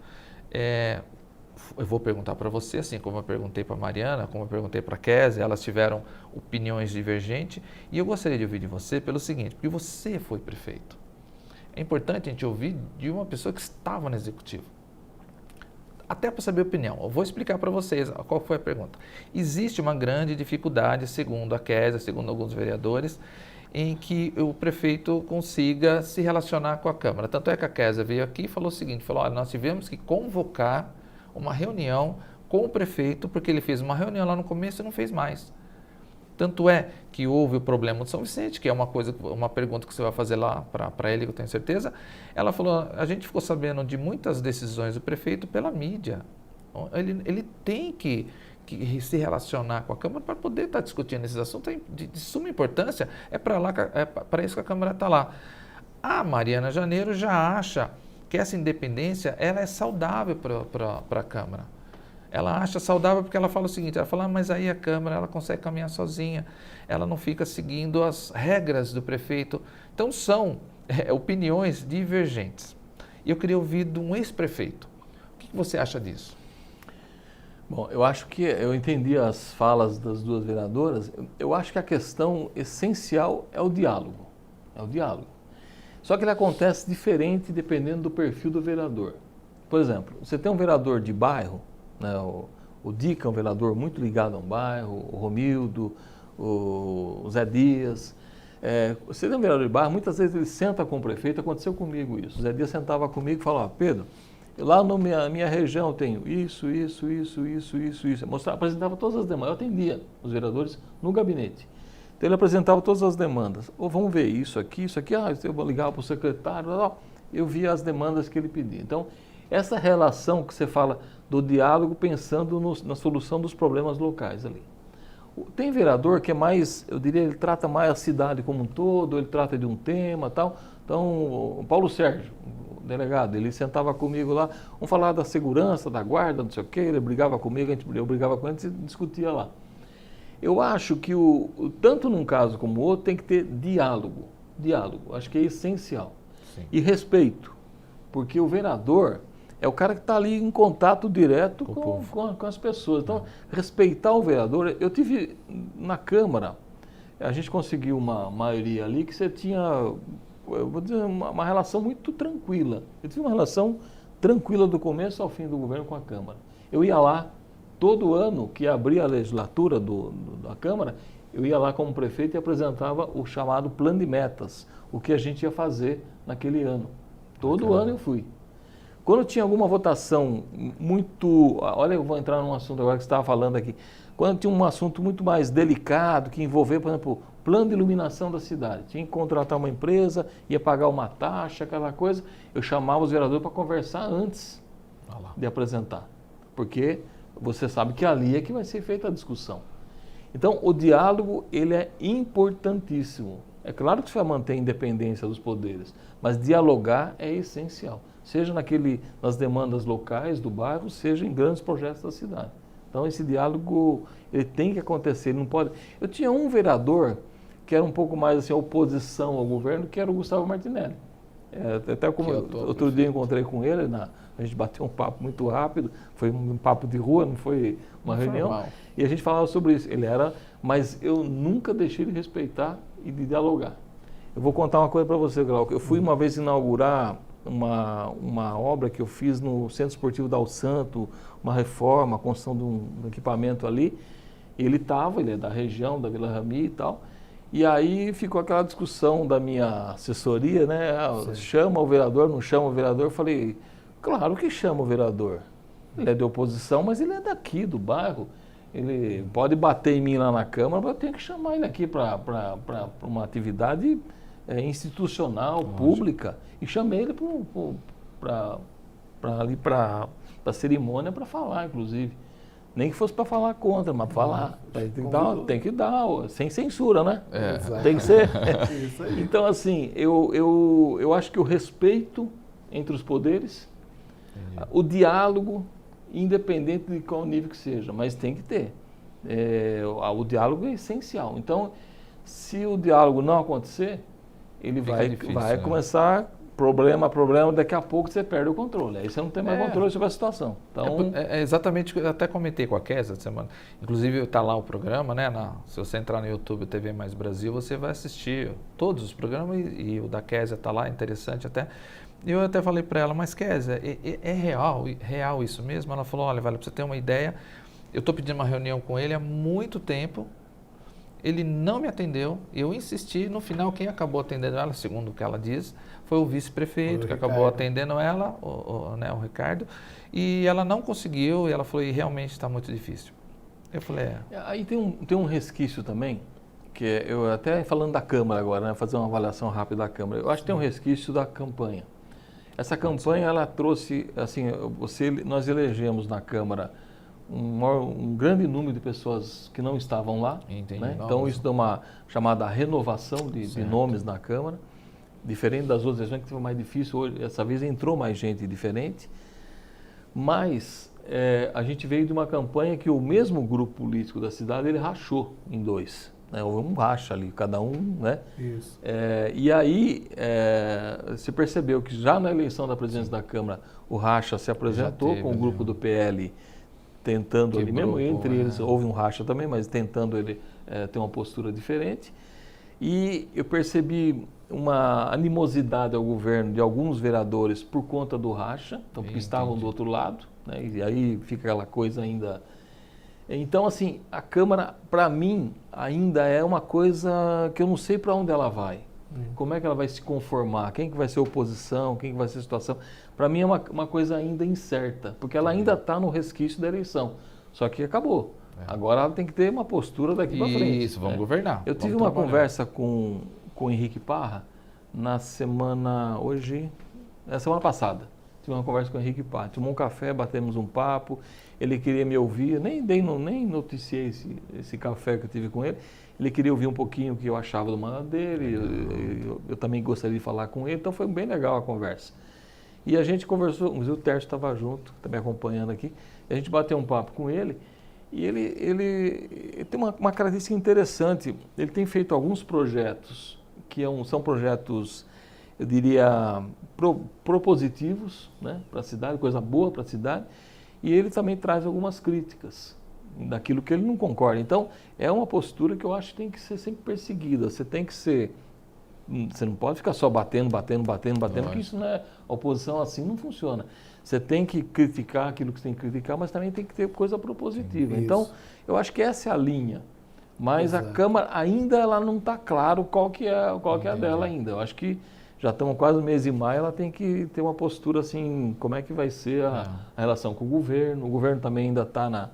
Speaker 1: Eu vou perguntar para você, assim como eu perguntei para a Mariana, como eu perguntei para a Kézia, elas tiveram opiniões divergentes, e eu gostaria de ouvir de você pelo seguinte, porque você foi prefeito. É importante a gente ouvir de uma pessoa que estava no Executivo. Até para saber a opinião. Eu vou explicar para vocês qual foi a pergunta. Existe uma grande dificuldade, segundo a Kézia, segundo alguns vereadores, em que o prefeito consiga se relacionar com a Câmara. Tanto é que a Kézia veio aqui e falou o seguinte, olha, nós tivemos que convocar uma reunião com o prefeito, porque ele fez uma reunião lá no começo e não fez mais. Tanto é que houve o problema do São Vicente, que é uma pergunta que você vai fazer lá para ele, que eu tenho certeza. Ela falou, a gente ficou sabendo de muitas decisões do prefeito pela mídia. Ele tem que se relacionar com a Câmara para poder estar discutindo esses assuntos de suma importância. É para isso que a Câmara está lá. A Mariana Janeiro já acha que essa independência ela é saudável para a Câmara. Ela acha saudável porque ela fala o seguinte, ela fala, mas aí a Câmara ela consegue caminhar sozinha, ela não fica seguindo as regras do prefeito. Então são opiniões divergentes. E eu queria ouvir de um ex-prefeito. O que você acha disso?
Speaker 2: Bom, eu acho que eu entendi as falas das duas vereadoras. Eu acho que a questão essencial é o diálogo. É o diálogo. Só que ele acontece diferente dependendo do perfil do vereador. Por exemplo, você tem um vereador de bairro, né, o Dica é um vereador muito ligado a um bairro, o Romildo, o Zé Dias. Você tem um vereador de bairro, muitas vezes ele senta com o prefeito, aconteceu comigo isso. O Zé Dias sentava comigo e falava, Pedro, lá na minha região eu tenho isso. Apresentava todas as demandas, eu atendia os vereadores no gabinete. Então ele apresentava todas as demandas. Vamos ver isso aqui, eu vou ligar para o secretário, eu via as demandas que ele pedia. Então, Essa relação que você fala do diálogo pensando na solução dos problemas locais ali. Tem vereador que é mais, eu diria, ele trata mais a cidade como um todo, ele trata de um tema e tal. Então, o Paulo Sérgio, o delegado, ele sentava comigo lá, vamos falar da segurança, da guarda, não sei o quê, ele brigava comigo, eu brigava com ele, a gente discutia lá. Eu acho que tanto num caso como no outro tem que ter diálogo. Diálogo, acho que é essencial.
Speaker 1: Sim.
Speaker 2: E respeito, porque o vereador é o cara que está ali em contato direto com as pessoas. Então, respeitar o vereador. Eu tive na Câmara, a gente conseguiu uma maioria ali que você tinha, eu vou dizer, uma relação muito tranquila. Eu tive uma relação tranquila do começo ao fim do governo com a Câmara. Eu ia lá, todo ano que abria a legislatura da Câmara, eu ia lá como prefeito e apresentava o chamado plano de metas, o que a gente ia fazer naquele ano. Todo ano eu fui. Quando tinha alguma votação muito... Olha, eu vou entrar num assunto agora que você estava falando aqui. Quando tinha um assunto muito mais delicado, que envolvia, por exemplo, plano de iluminação da cidade. Tinha que contratar uma empresa, ia pagar uma taxa, aquela coisa. Eu chamava os vereadores para conversar antes de apresentar. Porque você sabe que ali é que vai ser feita a discussão. Então, o diálogo, ele é importantíssimo. É claro que você vai manter a independência dos poderes, mas dialogar é essencial. Seja nas demandas locais do bairro, seja em grandes projetos da cidade. Então, esse diálogo, ele tem que acontecer, ele não pode... Eu tinha um vereador que era um pouco mais assim, oposição ao governo, que era o Gustavo Martinelli. Até como outro dia eu encontrei com ele, a gente bateu um papo muito rápido, foi um papo de rua, não foi uma reunião, e a gente falava sobre isso. Mas eu nunca deixei de respeitar e de dialogar. Eu vou contar uma coisa para você, Glauco. Eu fui uma vez inaugurar uma obra que eu fiz no Centro Esportivo Dal Santo, uma reforma, a construção de um equipamento ali. Ele é da região, da Vila Rami e tal. E aí ficou aquela discussão da minha assessoria, né? Chama o vereador, não chama o vereador. Eu falei, claro que chama o vereador. Ele é de oposição, mas ele é daqui, do bairro. Ele pode bater em mim lá na Câmara, mas eu tenho que chamar ele aqui para uma atividade institucional, pública. E chamei ele para a cerimônia para falar, inclusive. Nem que fosse para falar contra, mas para falar. Tem que dar, sem censura, né? Tem que ser. Isso aí. Então, assim, eu acho que o respeito entre os poderes, o diálogo, independente de qual nível que seja, mas tem que ter. O diálogo é essencial. Então, se o diálogo não acontecer, ele vai começar problema, daqui a pouco você perde o controle. Aí você não tem mais controle sobre a situação. Então...
Speaker 1: É exatamente o que eu até comentei com a Kézia essa semana. Inclusive está lá o programa, né? Se você entrar no YouTube TV Mais Brasil, você vai assistir todos os programas e o da Kézia está lá, interessante até. Eu até falei para ela, mas Kézia, é real isso mesmo? Ela falou, olha, para você ter uma ideia, eu estou pedindo uma reunião com ele há muito tempo, ele não me atendeu, eu insisti, no final quem acabou atendendo ela, segundo o que ela diz, foi o vice-prefeito que acabou atendendo ela, o Ricardo, e ela não conseguiu, e ela falou, e realmente está muito difícil. Eu falei,
Speaker 2: Aí tem um resquício também, que eu até falando da Câmara agora, né, fazer uma avaliação rápida da Câmara, eu acho que tem um resquício da campanha. Essa campanha, ela trouxe, assim, nós elegemos na Câmara um grande número de pessoas que não estavam lá. Né? Então, isso deu uma chamada renovação de nomes na Câmara, diferente das outras eleições que foi mais difícil. Hoje, essa vez entrou mais gente diferente, mas a gente veio de uma campanha que o mesmo grupo político da cidade, ele rachou em dois. Houve um racha ali, cada um, né? Isso. E aí, se percebeu que já na eleição da presidência da Câmara, o racha se apresentou com o grupo do PL, tentando ali, mesmo entre eles, houve um racha também, mas tentando ele ter uma postura diferente. E eu percebi uma animosidade ao governo de alguns vereadores por conta do racha, então, porque estavam do outro lado, né? E aí fica aquela coisa ainda... Então, assim, a Câmara, para mim, ainda é uma coisa que eu não sei para onde ela vai. Como é que ela vai se conformar? Quem que vai ser a oposição? Quem que vai ser a situação? Para mim é uma coisa ainda incerta, porque ela ainda está no resquício da eleição. Só que acabou. Agora ela tem que ter uma postura daqui para frente.
Speaker 1: Isso, vamos governar.
Speaker 2: Eu tive uma conversa com o Henrique Parra na semana passada. tive uma conversa com o Henrique Patti. Tomou um café, batemos um papo, ele queria me ouvir, nem noticiei esse café que eu tive com ele. Ele queria ouvir um pouquinho o que eu achava do mandato dele, eu também gostaria de falar com ele, então foi bem legal a conversa. E a gente conversou, o Tércio estava junto, também acompanhando aqui, a gente bateu um papo com ele, e ele tem uma característica interessante, ele tem feito alguns projetos, que são projetos, eu diria, propositivos, né, para a cidade, coisa boa para a cidade, e ele também traz algumas críticas daquilo que ele não concorda. Então, é uma postura que eu acho que tem que ser sempre perseguida. Você tem que ser... Você não pode ficar só batendo, porque isso não é... A oposição assim não funciona. Você tem que criticar aquilo que você tem que criticar, mas também tem que ter coisa propositiva.
Speaker 3: Isso.
Speaker 2: Então, eu acho que essa é a linha. Mas a Câmara ainda ela não está claro qual que é a dela ainda. Eu acho que já estamos quase no mês de maio, ela tem que ter uma postura assim, como é que vai ser a relação com o governo também ainda está na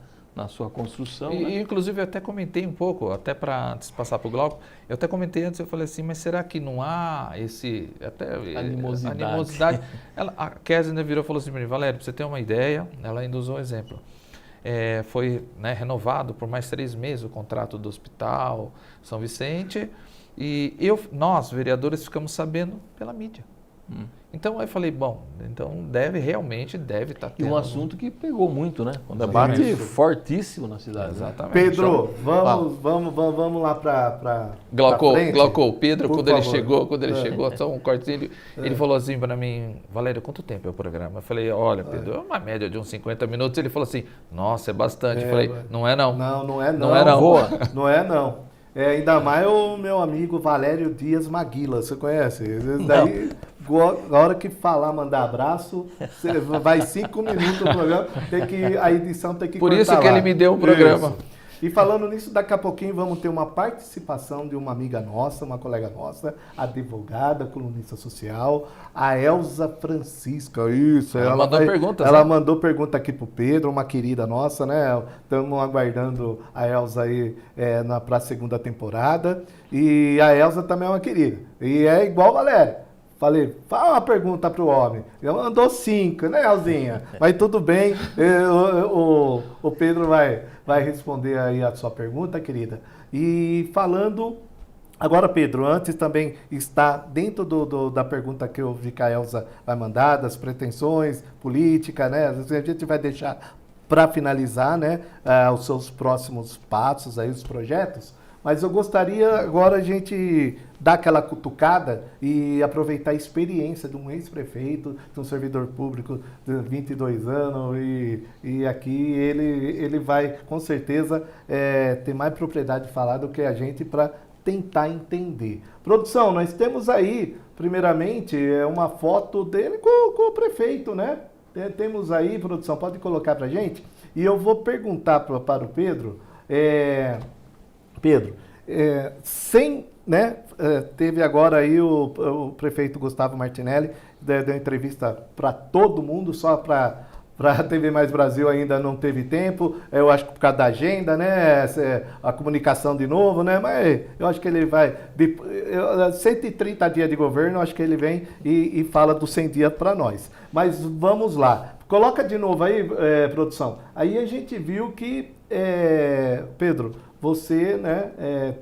Speaker 2: sua construção.
Speaker 1: E,
Speaker 2: né?
Speaker 1: inclusive, eu até comentei um pouco, até para passar para o Glauco, eu até comentei antes, eu falei assim, mas será que não há animosidade? A Kézia virou e falou assim para mim, Valério, para você ter uma ideia, ela ainda usou um exemplo. Foi, né, renovado por mais 3 meses o contrato do Hospital São Vicente, e nós, vereadores, ficamos sabendo pela mídia. Então, aí eu falei, bom, então realmente deve estar tendo...
Speaker 2: E um assunto que pegou muito, né? Um debate fortíssimo na cidade.
Speaker 1: Exatamente.
Speaker 3: Pedro, vamos lá para
Speaker 1: Glauco, Pedro,
Speaker 3: Por
Speaker 1: quando
Speaker 3: favor.
Speaker 1: ele chegou, só um cortezinho, ele falou assim para mim, Valério, quanto tempo é o programa? Eu falei, olha, Pedro, é uma média de uns 50 minutos. Ele falou assim, nossa, é bastante. Eu falei, não é não.
Speaker 3: Não é não.
Speaker 1: Não é não.
Speaker 2: Boa.
Speaker 3: Não é não. Ainda mais o meu amigo Valério Dias Maguila, você conhece? Esse daí, a hora que falar, mandar abraço, vai 5 minutos o programa, a edição tem que
Speaker 1: Por
Speaker 3: cortar
Speaker 1: isso que
Speaker 3: lá.
Speaker 1: ele me deu um programa.
Speaker 3: Isso. E falando nisso, daqui a pouquinho vamos ter uma participação de uma amiga nossa, uma colega nossa, advogada, colunista social, a Elza Francisca. Isso,
Speaker 1: ela mandou perguntas.
Speaker 3: Ela
Speaker 1: né?
Speaker 3: mandou pergunta aqui pro Pedro, uma querida nossa, né? Estamos aguardando a Elza aí para a 2ª temporada. E a Elza também é uma querida. E é igual o Valério. Falei, fala uma pergunta pro homem. Ele mandou 5, né, Elzinha? Mas tudo bem, o Pedro vai responder aí a sua pergunta, querida. E falando... Agora, Pedro, antes também está dentro da pergunta que eu vi que a Elza vai mandar, das pretensões políticas, né? A gente vai deixar para finalizar, né, os seus próximos passos aí, os projetos. Mas eu gostaria agora a gente dar aquela cutucada e aproveitar a experiência de um ex-prefeito, de um servidor público de 22 anos e aqui ele vai com certeza ter mais propriedade de falar do que a gente para tentar entender. Produção, nós temos aí, primeiramente, uma foto dele com o prefeito, né? Temos aí, produção, pode colocar para a gente? E eu vou perguntar para o Pedro... Pedro, teve agora aí o prefeito Gustavo Martinelli, deu entrevista para todo mundo, só para a TV Mais Brasil ainda não teve tempo, eu acho que por causa da agenda, né, a comunicação de novo, né, mas eu acho que ele vai, 130 dias de governo, eu acho que ele vem e fala dos 100 dias para nós. Mas vamos lá, coloca de novo aí, produção, aí a gente viu que, Pedro, você, né,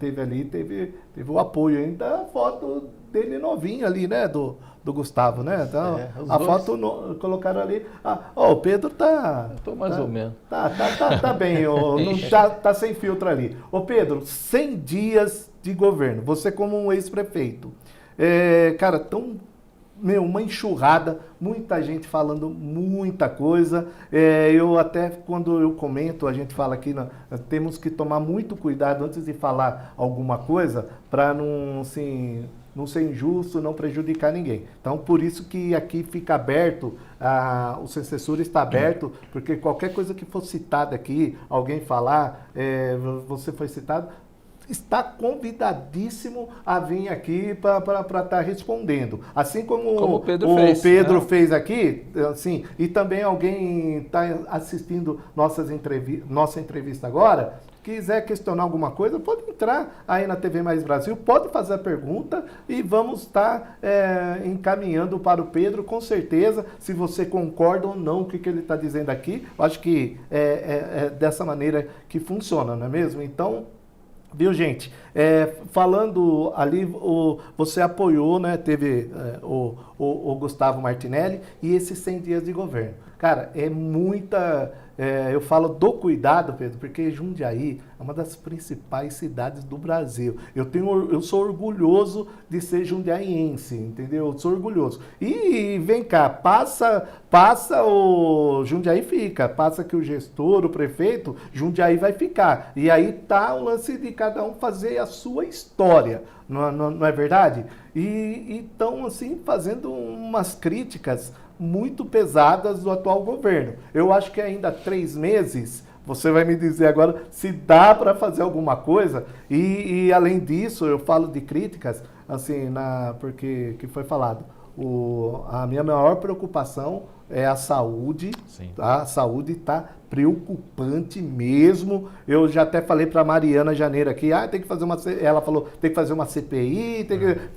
Speaker 3: teve o apoio ainda, a foto dele novinho ali, né, do Gustavo, né? Então, a foto colocaram ali. O Pedro tá...
Speaker 2: Estou mais ou menos.
Speaker 3: Tá bem, tá sem filtro ali. Ô Pedro, 100 dias de governo, você como um ex-prefeito, cara, uma enxurrada, muita gente falando muita coisa. Eu até, quando eu comento, a gente fala aqui, temos que tomar muito cuidado antes de falar alguma coisa para não ser injusto, não prejudicar ninguém. Então, por isso que aqui fica aberto, o Sem Censura está aberto, porque qualquer coisa que for citada aqui, alguém falar, você foi citado, está convidadíssimo a vir aqui para estar respondendo. Assim como
Speaker 1: o Pedro
Speaker 3: fez aqui, assim, e também alguém está assistindo nossa entrevista agora, quiser questionar alguma coisa, pode entrar aí na TV Mais Brasil, pode fazer a pergunta e vamos estar encaminhando para o Pedro, com certeza, se você concorda ou não com o que ele está dizendo aqui. Eu acho que é dessa maneira que funciona, não é mesmo? Então, viu, gente? Falando ali, você apoiou, né? Teve o Gustavo Martinelli e esses 100 dias de governo. Cara, é muita... eu falo do cuidado, Pedro, porque Jundiaí é uma das principais cidades do Brasil. Eu sou orgulhoso de ser jundiaiense, entendeu? Eu sou orgulhoso. E vem cá, passa o Jundiaí fica, passa que o gestor, o prefeito, Jundiaí vai ficar. E aí tá o lance de cada um fazer a sua história, não é verdade? E estão, assim, fazendo umas críticas muito pesadas do atual governo. Eu acho que ainda 3 meses, você vai me dizer agora se dá para fazer alguma coisa. E além disso, eu falo de críticas, assim, porque que foi falado. A minha maior preocupação é a saúde. Sim. Tá? A saúde está preocupante mesmo. Eu já até falei para Mariana Janeiro aqui, tem que fazer ela falou, tem que fazer uma CPI,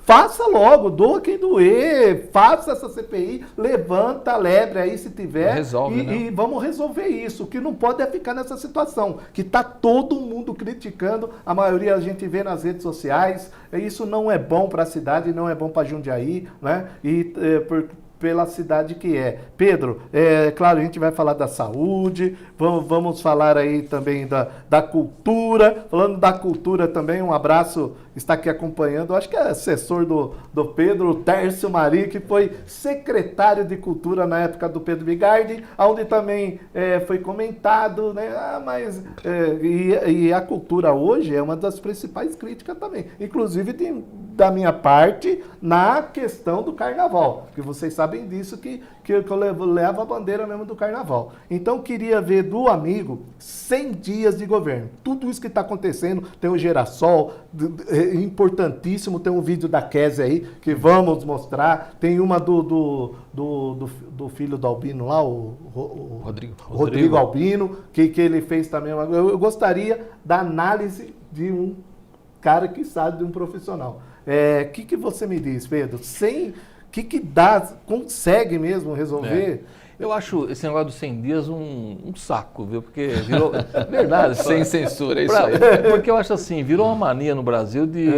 Speaker 3: faça logo, doa quem doer, faça essa CPI, levanta a lebre aí se tiver. Resolve, e vamos resolver isso. O que não pode é ficar nessa situação, que está todo mundo criticando, a maioria a gente vê nas redes sociais, isso não é bom para a cidade, não é bom para Jundiaí, né? Pela cidade que é. Pedro, claro, a gente vai falar da saúde, vamos falar aí também da cultura. Falando da cultura também, um abraço, está aqui acompanhando, acho que é assessor do Pedro, o Tércio Mari, que foi secretário de Cultura na época do Pedro Bigardi, onde também foi comentado, né? E a cultura hoje é uma das principais críticas também, inclusive da minha parte, na questão do carnaval, que vocês sabem disso, que eu levo a bandeira mesmo do carnaval. Então, queria ver do amigo 100 dias de governo. Tudo isso que está acontecendo, tem o Girassol, importantíssimo, tem um vídeo da Kézia aí, que vamos mostrar, tem uma do filho do Albino lá, o Rodrigo Albino, que ele fez também. Eu gostaria da análise de um cara que sabe, de um profissional. Que você me diz, Pedro? Que dá, consegue mesmo resolver?
Speaker 2: Eu acho esse negócio dos 100 dias um saco, viu? Porque virou... Verdade.
Speaker 1: Sem censura, é isso aí.
Speaker 2: Porque eu acho assim, virou uma mania no Brasil de...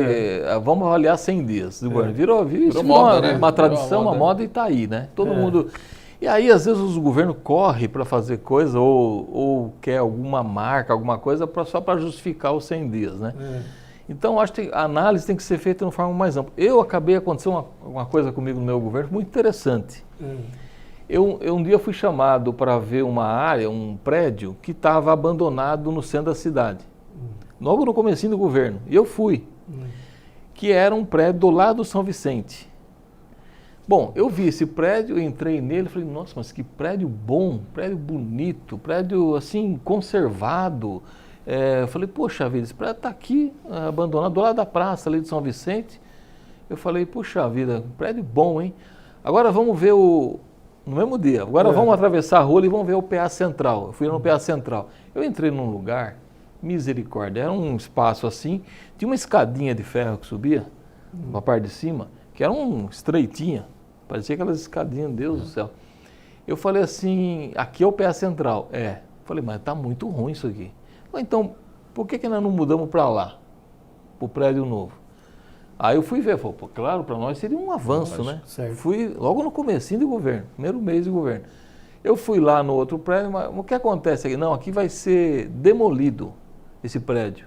Speaker 2: vamos avaliar 100 dias do governo. Virou moda, né? Uma tradição, uma moda e está aí, né? Todo mundo... E aí, às vezes, o governo corre para fazer coisa ou quer alguma marca, alguma coisa, só para justificar os 100 dias, né? Então, acho que a análise tem que ser feita de uma forma mais ampla. Aconteceu uma coisa comigo no meu governo muito interessante. Eu um dia fui chamado para ver uma área, um prédio, que estava abandonado no centro da cidade. Logo no comecinho do governo. E eu fui. Que era um prédio do lado do São Vicente. Bom, eu vi esse prédio, entrei nele e falei, nossa, mas que prédio bom, prédio bonito, prédio assim, conservado. Eu falei, poxa vida, esse prédio está aqui, abandonado, do lado da praça ali de São Vicente. Eu falei, poxa vida, prédio bom, hein? Agora vamos ver no mesmo dia, agora vamos atravessar a rua e vamos ver o PA Central. Eu fui no PA Central. Eu entrei num lugar, misericórdia, era um espaço assim, tinha uma escadinha de ferro que subia, na parte de cima, que era estreitinha, parecia aquelas escadinhas, Deus do céu. Eu falei assim, aqui é o PA Central. Falei, mas está muito ruim isso aqui. Então, por que nós não mudamos para lá, para o prédio novo? Aí eu fui ver, falei, claro, para nós seria um avanço, né? Certo. Fui logo no comecinho do governo, primeiro mês de governo. Eu fui lá no outro prédio, mas o que acontece aqui? Não, aqui vai ser demolido esse prédio.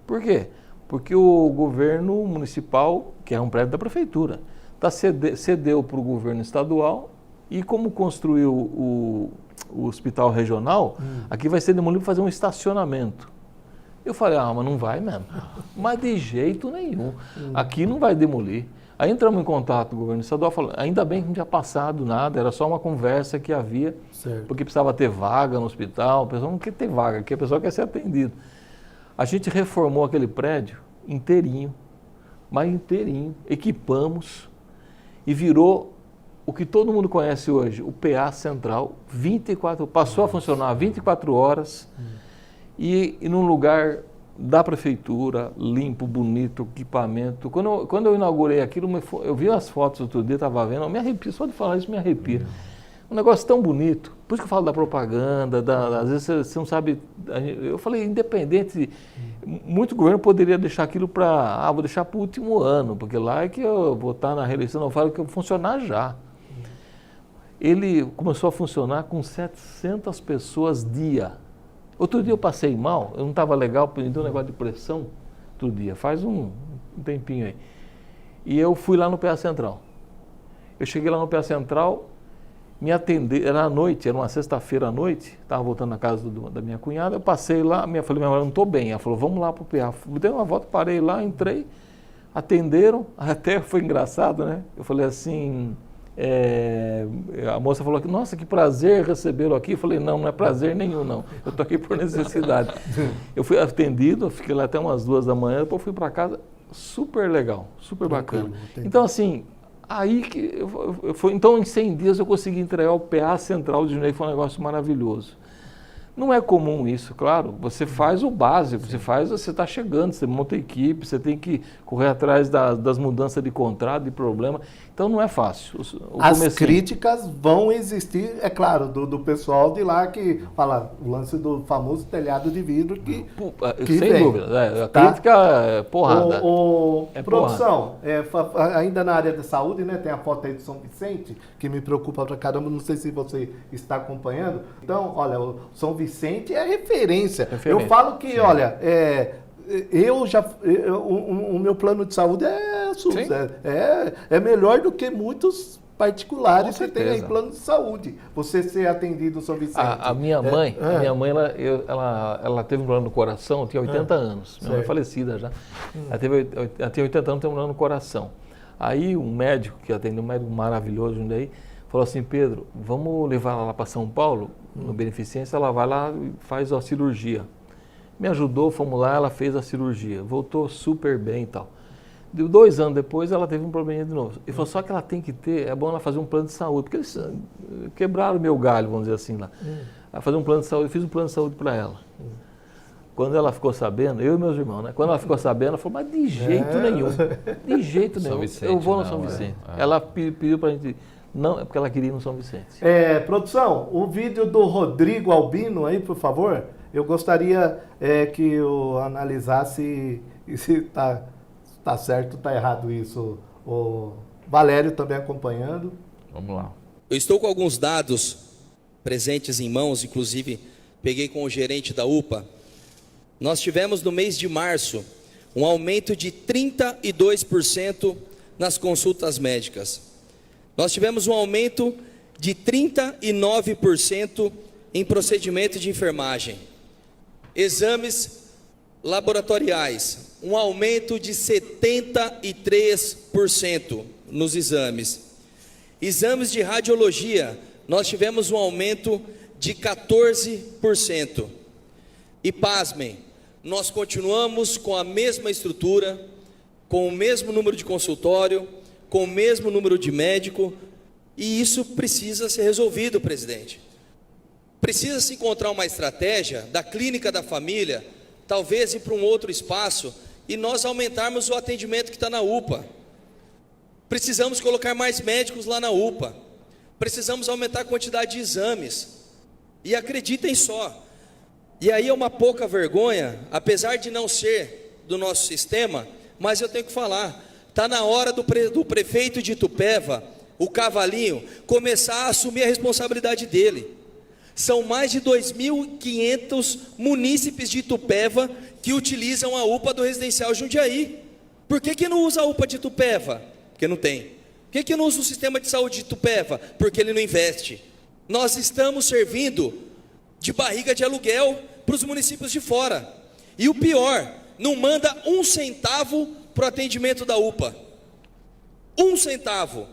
Speaker 2: Por quê? Porque o governo municipal, que é um prédio da prefeitura, cedeu para o governo estadual e como construiu o hospital regional, aqui vai ser demolido para fazer um estacionamento. Eu falei, mas não vai mesmo. Mas de jeito nenhum. Aqui não vai demolir. Aí entramos em contato com o governo estadual, falando, ainda bem que não tinha passado nada, era só uma conversa que havia, porque precisava ter vaga no hospital, o pessoal não quer ter vaga, porque a pessoa quer ser atendido. A gente reformou aquele prédio inteirinho, mas inteirinho, equipamos e virou o que todo mundo conhece hoje, o PA Central, passou a funcionar 24 horas e num lugar da prefeitura, limpo, bonito, equipamento. Quando eu inaugurei aquilo, eu vi as fotos outro dia, estava vendo, eu me arrepio, só de falar isso me arrepia. Um negócio tão bonito. Por isso que eu falo da propaganda, às vezes você não sabe. Eu falei, independente, muito governo poderia deixar aquilo para. Vou deixar para o último ano, porque lá é que eu vou estar na reeleição, não falo que eu vou funcionar já. Ele começou a funcionar com 700 pessoas dia. Outro dia eu passei mal, eu não estava legal, me deu um negócio de pressão outro dia, faz um tempinho aí. E eu fui lá no PA Central. Eu cheguei lá no PA Central, me atender, era à noite, era uma sexta-feira à noite, estava voltando na casa da minha cunhada, eu passei lá, falei, minha mãe, eu não estou bem. Ela falou, vamos lá para o PA. Dei uma volta, parei lá, entrei, atenderam, até foi engraçado, né? Eu falei assim, a moça falou, nossa, que prazer recebê-lo aqui. Eu falei, não é prazer nenhum, não. Eu estou aqui por necessidade. Eu fui atendido, fiquei lá até umas 2 da manhã, depois fui para casa, super legal, super bacana. Então, assim, aí que então em 100 dias eu consegui entregar o PA Central de Jundiaí, foi um negócio maravilhoso. Não é comum isso, claro, você faz o básico, você está chegando, você monta a equipe, você tem que correr atrás das mudanças de contrato, de problema, então não é fácil.
Speaker 3: As críticas vão existir, é claro, do pessoal de lá que fala o lance do famoso telhado de vidro que
Speaker 2: sem
Speaker 3: vem,
Speaker 2: dúvida, a
Speaker 3: tá?
Speaker 2: Crítica é porrada.
Speaker 3: Produção, ainda na área da saúde, né, tem a foto aí de São Vicente, que me preocupa pra caramba, não sei se você está acompanhando. Então, olha, o São Vicente é referência. Eu falo que, sim, olha, o meu plano de saúde é SUS, é melhor do que muitos particulares que têm aí plano de saúde. Você ser atendido no São Vicente.
Speaker 2: A minha mãe, ela teve um problema no coração, tinha 80 anos. Minha mãe é falecida já. Ela tinha 80 anos, tem um problema no coração. Aí um médico que atendeu, um médico maravilhoso, daí, falou assim, Pedro, vamos levar ela lá para São Paulo, no Beneficência, ela vai lá e faz a cirurgia. Me ajudou, fomos lá, ela fez a cirurgia, voltou super bem e tal. 2 anos depois, ela teve um probleminha de novo. Ele falou, só que ela tem que ter, é bom ela fazer um plano de saúde, porque eles quebraram o meu galho, vamos dizer assim, lá. Ela fazer um plano de saúde, eu fiz um plano de saúde para ela. Quando ela ficou sabendo, eu e meus irmãos, né? Quando ela ficou sabendo, ela falou, mas de jeito nenhum, de jeito nenhum, eu vou no São Vicente. Ela pediu para a gente... Não, é porque ela queria ir no São Vicente.
Speaker 3: Produção, o vídeo do Rodrigo Albino aí, por favor. Eu gostaria que eu analisasse se está certo ou está errado isso. O Valério também acompanhando.
Speaker 1: Vamos lá.
Speaker 4: Eu estou com alguns dados presentes em mãos, inclusive peguei com o gerente da UPA. Nós tivemos no mês de março um aumento de 32% nas consultas médicas. Nós tivemos um aumento de 39% em procedimento de enfermagem. Exames laboratoriais, um aumento de 73% nos exames. Exames de radiologia, nós tivemos um aumento de 14%. E pasmem, nós continuamos com a mesma estrutura, com o mesmo número de consultório, com o mesmo número de médico, e isso precisa ser resolvido, presidente. Precisa se encontrar uma estratégia da clínica da família, talvez ir para um outro espaço, e nós aumentarmos o atendimento que está na UPA. Precisamos colocar mais médicos lá na UPA. Precisamos aumentar a quantidade de exames. E acreditem só, e aí é uma pouca vergonha, apesar de não ser do nosso sistema, mas eu tenho que falar, está na hora do prefeito de Itupeva, o Cavalinho, começar a assumir a responsabilidade dele. São mais de 2.500 munícipes de Itupeva que utilizam a UPA do Residencial Jundiaí. Por que não usa a UPA de Itupeva? Porque não tem. Por que não usa o sistema de saúde de Itupeva? Porque ele não investe. Nós estamos servindo de barriga de aluguel para os municípios de fora. E o pior, não manda 1 centavo para o atendimento da UPA. 1 centavo.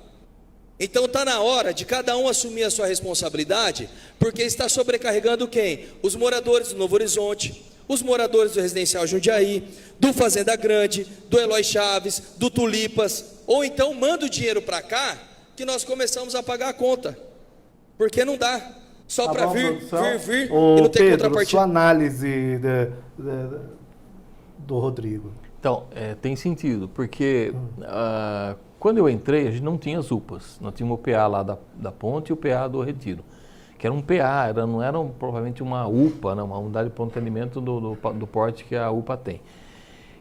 Speaker 4: Então está na hora de cada um assumir a sua responsabilidade, porque está sobrecarregando quem? Os moradores do Novo Horizonte, os moradores do Residencial Jundiaí, do Fazenda Grande, do Eloy Chaves, do Tulipas, ou então manda o dinheiro para cá, que nós começamos a pagar a conta, porque não dá. Só
Speaker 3: Tá
Speaker 4: para
Speaker 3: bom,
Speaker 4: vir
Speaker 3: produção?
Speaker 4: e
Speaker 3: Ô,
Speaker 4: não ter
Speaker 3: Pedro,
Speaker 4: contrapartida.
Speaker 3: sua análise do Rodrigo.
Speaker 2: Então, tem sentido, porque quando eu entrei, a gente não tinha as UPAs. Nós tínhamos o PA lá da Ponte e o PA do Retiro, que era um PA, não era provavelmente uma UPA, né, uma unidade de pronto atendimento do porte que a UPA tem.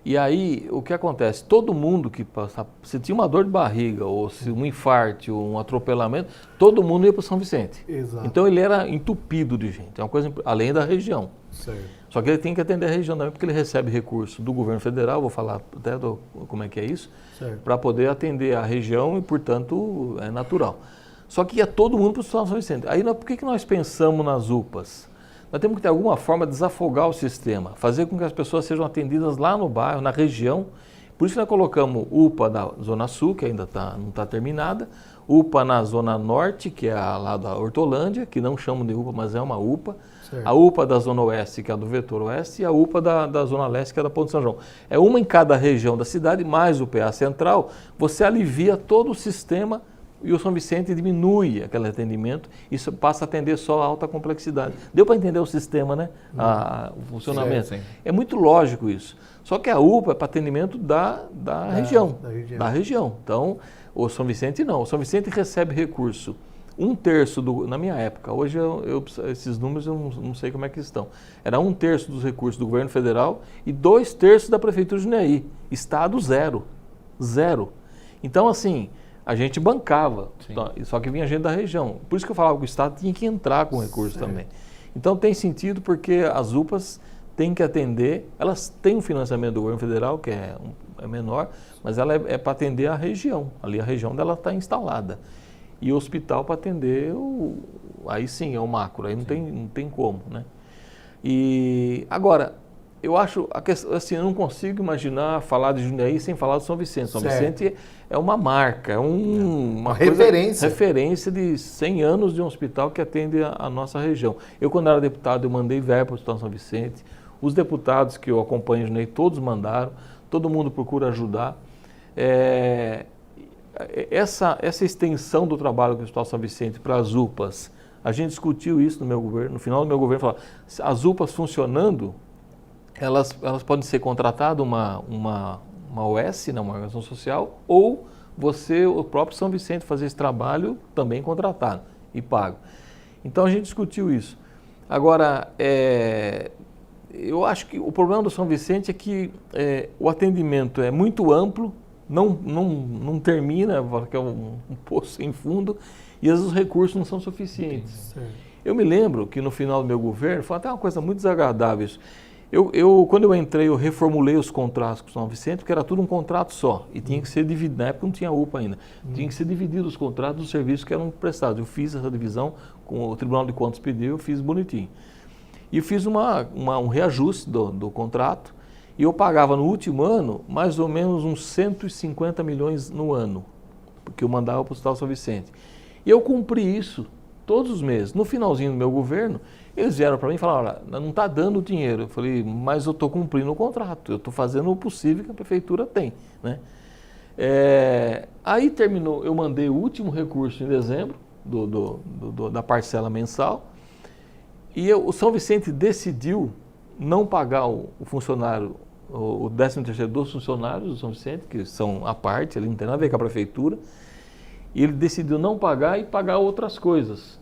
Speaker 2: E aí, o que acontece? Todo mundo que passava, se tinha uma dor de barriga, ou se um infarto, um atropelamento, todo mundo ia para São Vicente.
Speaker 3: Exato.
Speaker 2: Então ele era entupido de gente, é uma coisa além da região.
Speaker 3: Certo.
Speaker 2: Só que ele tem que atender a região também, porque ele recebe recurso do governo federal, vou falar até como é que é isso, para poder atender a região e, portanto, é natural. Só que ia todo mundo para o São Vicente. Aí, por que nós pensamos nas UPAs? Nós temos que ter alguma forma de desafogar o sistema, fazer com que as pessoas sejam atendidas lá no bairro, na região. Por isso nós colocamos UPA na Zona Sul, que ainda não está terminada, UPA na Zona Norte, que é lá da Hortolândia, que não chamam de UPA, mas é uma UPA. Certo. A UPA da Zona Oeste, que é a do Vetor Oeste, e a UPA da Zona Leste, que é da Ponte São João. É uma em cada região da cidade, mais o PA Central, você alivia todo o sistema e o São Vicente diminui aquele atendimento e passa a atender só a alta complexidade. Deu para entender o sistema, né? O funcionamento. Sim. É muito lógico isso. Só que a UPA é para atendimento da região. Da região. Então, o São Vicente não. O São Vicente recebe recurso. 1/3 na minha época, hoje esses números eu não sei como é que estão. Era 1/3 dos recursos do governo federal e 2/3 da prefeitura de Jundiaí. Estado zero. Então, assim, a gente bancava, só que vinha gente da região. Por isso que eu falava que o Estado tinha que entrar com recurso também. Então tem sentido porque as UPAs têm que atender, elas têm um financiamento do governo federal, que é menor, mas ela é para atender a região, ali a região dela está instalada. E o hospital para atender, aí sim é o macro, aí não tem como, né? E agora, eu acho, assim, eu não consigo imaginar falar de Jundiaí sem falar do São Vicente. São Vicente é uma marca, é uma referência de 100 anos de um hospital que atende a nossa região. Eu, quando era deputado, eu mandei verba para o Hospital São Vicente. Os deputados que eu acompanho em Jundiaí, todos mandaram. Todo mundo procura ajudar. Essa extensão do trabalho do Hospital São Vicente para as UPAs, a gente discutiu isso no meu governo. No final do meu governo, falou, as UPAs funcionando, elas podem ser contratadas uma OS, né, uma organização social, ou o próprio São Vicente, fazer esse trabalho também contratado e pago. Então a gente discutiu isso. Agora, eu acho que o problema do São Vicente é que o atendimento é muito amplo, não termina, que é um poço sem fundo, e às vezes os recursos não são suficientes. Eu me lembro que no final do meu governo, foi até uma coisa muito desagradável isso. Quando eu entrei, eu reformulei os contratos com o São Vicente, porque era tudo um contrato só, e tinha que ser dividido, na época não tinha UPA ainda, tinha que ser dividido os contratos dos serviços que eram prestados. Eu fiz essa divisão, com o Tribunal de Contas pediu, eu fiz bonitinho. E fiz um reajuste do contrato, e eu pagava no último ano mais ou menos uns 150 milhões no ano, porque eu mandava para o Hospital São Vicente. E eu cumpri isso todos os meses. No finalzinho do meu governo, eles vieram para mim e falaram, olha, não está dando dinheiro. Eu falei, mas eu estou cumprindo o contrato, eu estou fazendo o possível que a prefeitura tem, né? Aí terminou, eu mandei o último recurso em dezembro, da parcela mensal, e o São Vicente decidiu não pagar o funcionário, o 13º dos funcionários do São Vicente, que são à parte, ele não tem nada a ver com a prefeitura, e ele decidiu não pagar e pagar outras coisas.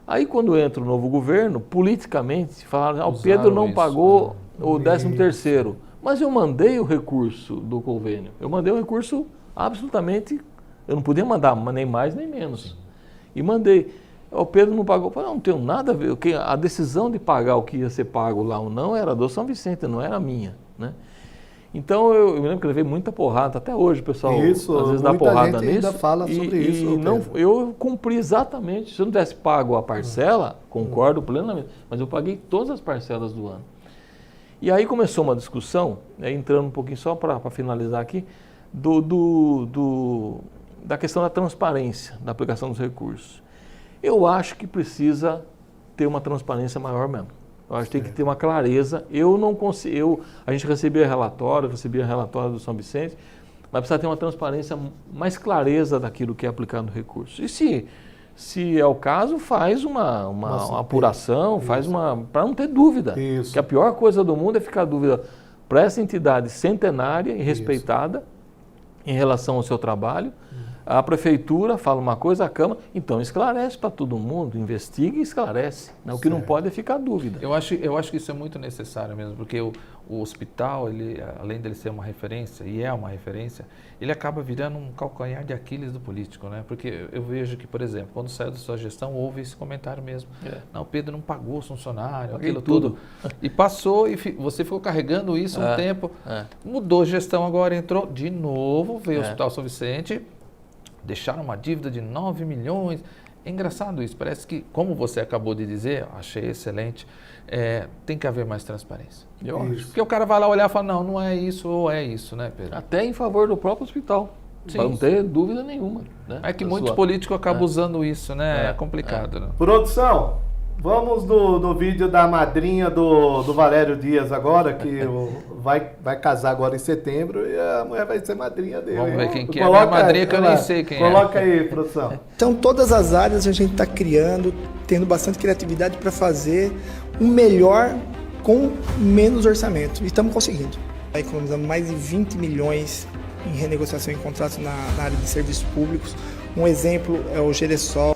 Speaker 2: Aí, quando entra o novo governo, politicamente, falaram, o Pedro não pagou o 13º. Mas eu mandei o recurso do convênio. Eu mandei o recurso absolutamente, eu não podia mandar nem mais nem menos. E mandei. O Pedro não pagou. Eu falei, não tenho nada a ver. A decisão de pagar o que ia ser pago lá ou não era do São Vicente, não era minha, né? Então, eu me lembro que eu levei muita porrada, até hoje o pessoal às vezes dá porrada nisso.
Speaker 3: Ainda fala sobre isso.
Speaker 2: Eu cumpri exatamente, se eu não tivesse pago a parcela, concordo plenamente, mas eu paguei todas as parcelas do ano. E aí começou uma discussão, entrando um pouquinho só para finalizar aqui, da questão da transparência da aplicação dos recursos. Eu acho que precisa ter uma transparência maior mesmo. Eu acho que tem que ter uma clareza. Eu não consigo. A gente recebia relatório do São Vicente, mas precisa ter uma transparência, mais clareza daquilo que é aplicado no recurso. E se Se é o caso, faz uma apuração, faz para não ter dúvida.
Speaker 3: Isso.
Speaker 2: Que a pior coisa do mundo é ficar dúvida para essa entidade centenária e respeitada em relação ao seu trabalho. A prefeitura fala uma coisa, a Câmara, então esclarece para todo mundo, investiga e esclarece. Né? O que não pode é ficar dúvida.
Speaker 1: Eu acho que isso é muito necessário mesmo, porque o hospital, ele, além dele ser uma referência, e é uma referência, ele acaba virando um calcanhar de Aquiles do político, né? Porque eu vejo que, por exemplo, quando saiu da sua gestão, houve esse comentário mesmo. Não, o Pedro não pagou os funcionários, aquilo tudo. E passou, e você ficou carregando isso um tempo. Mudou a gestão agora, entrou de novo, veio o Hospital São Vicente, deixaram uma dívida de 9 milhões. É engraçado isso, parece que, como você acabou de dizer, achei excelente, tem que haver mais transparência.
Speaker 2: Eu acho.
Speaker 1: Porque o cara vai lá olhar e fala, não é isso ou é isso, né, Pedro?
Speaker 2: Até em favor do próprio hospital, para não ter dúvida nenhuma. Né?
Speaker 1: É que muitos políticos acabam usando isso, né? É complicado. Né?
Speaker 3: Produção, vamos no vídeo da madrinha do Valério Dias agora, que vai casar agora em setembro e a mulher vai ser madrinha dele.
Speaker 1: Vamos ver quem que é a minha madrinha, que eu nem sei quem
Speaker 3: Coloca aí, produção.
Speaker 5: Então, todas as áreas a gente está criando, tendo bastante criatividade para fazer o melhor com menos orçamento. E estamos conseguindo. Economizando mais de 20 milhões em renegociação em contratos na área de serviços públicos. Um exemplo é o Geresol.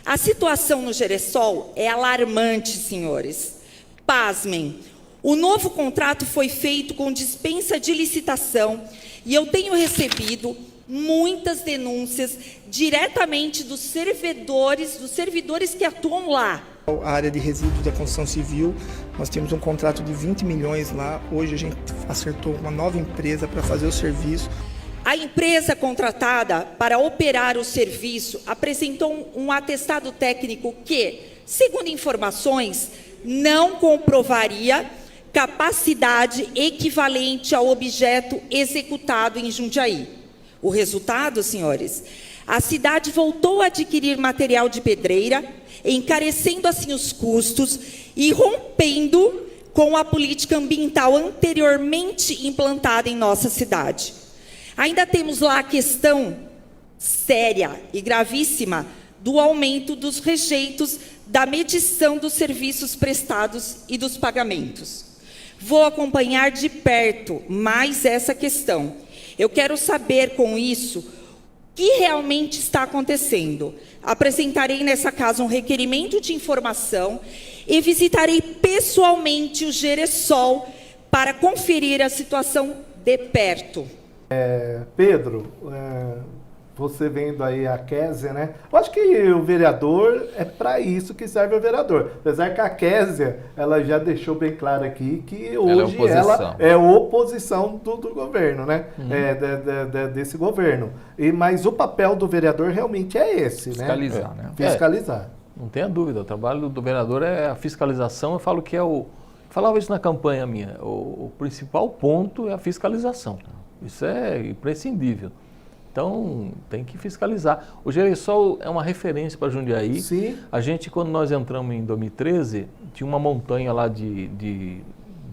Speaker 6: A situação no Geresol é alarmante, senhores. Pasmem, o novo contrato foi feito com dispensa de licitação e eu tenho recebido muitas denúncias diretamente dos servidores que atuam lá.
Speaker 5: A área de resíduos da construção civil, nós temos um contrato de 20 milhões lá. Hoje a gente acertou uma nova empresa para fazer o serviço.
Speaker 6: A empresa contratada para operar o serviço apresentou um atestado técnico que, segundo informações, não comprovaria capacidade equivalente ao objeto executado em Jundiaí. O resultado, senhores, a cidade voltou a adquirir material de pedreira, encarecendo assim os custos e rompendo com a política ambiental anteriormente implantada em nossa cidade. Ainda temos lá a questão séria e gravíssima do aumento dos rejeitos da medição dos serviços prestados e dos pagamentos. Vou acompanhar de perto mais essa questão. Eu quero saber com isso o que realmente está acontecendo. Apresentarei nessa casa um requerimento de informação e visitarei pessoalmente o Geresol para conferir a situação de perto.
Speaker 3: Pedro, você vendo aí a Kézia, né? Eu acho que o vereador é para isso que serve o vereador. Apesar que a Kézia, ela já deixou bem claro aqui que hoje ela é oposição do governo, né? Desse governo. Mas o papel do vereador realmente é esse,
Speaker 1: fiscalizar, né?
Speaker 3: Fiscalizar.
Speaker 2: Não tenha dúvida, o trabalho do vereador é a fiscalização. Eu falo que falava isso na campanha minha, o principal ponto é a fiscalização. Isso é imprescindível. Então, tem que fiscalizar. O Geresol é uma referência para Jundiaí.
Speaker 3: Sim.
Speaker 2: A gente, quando nós entramos em 2013, tinha uma montanha lá de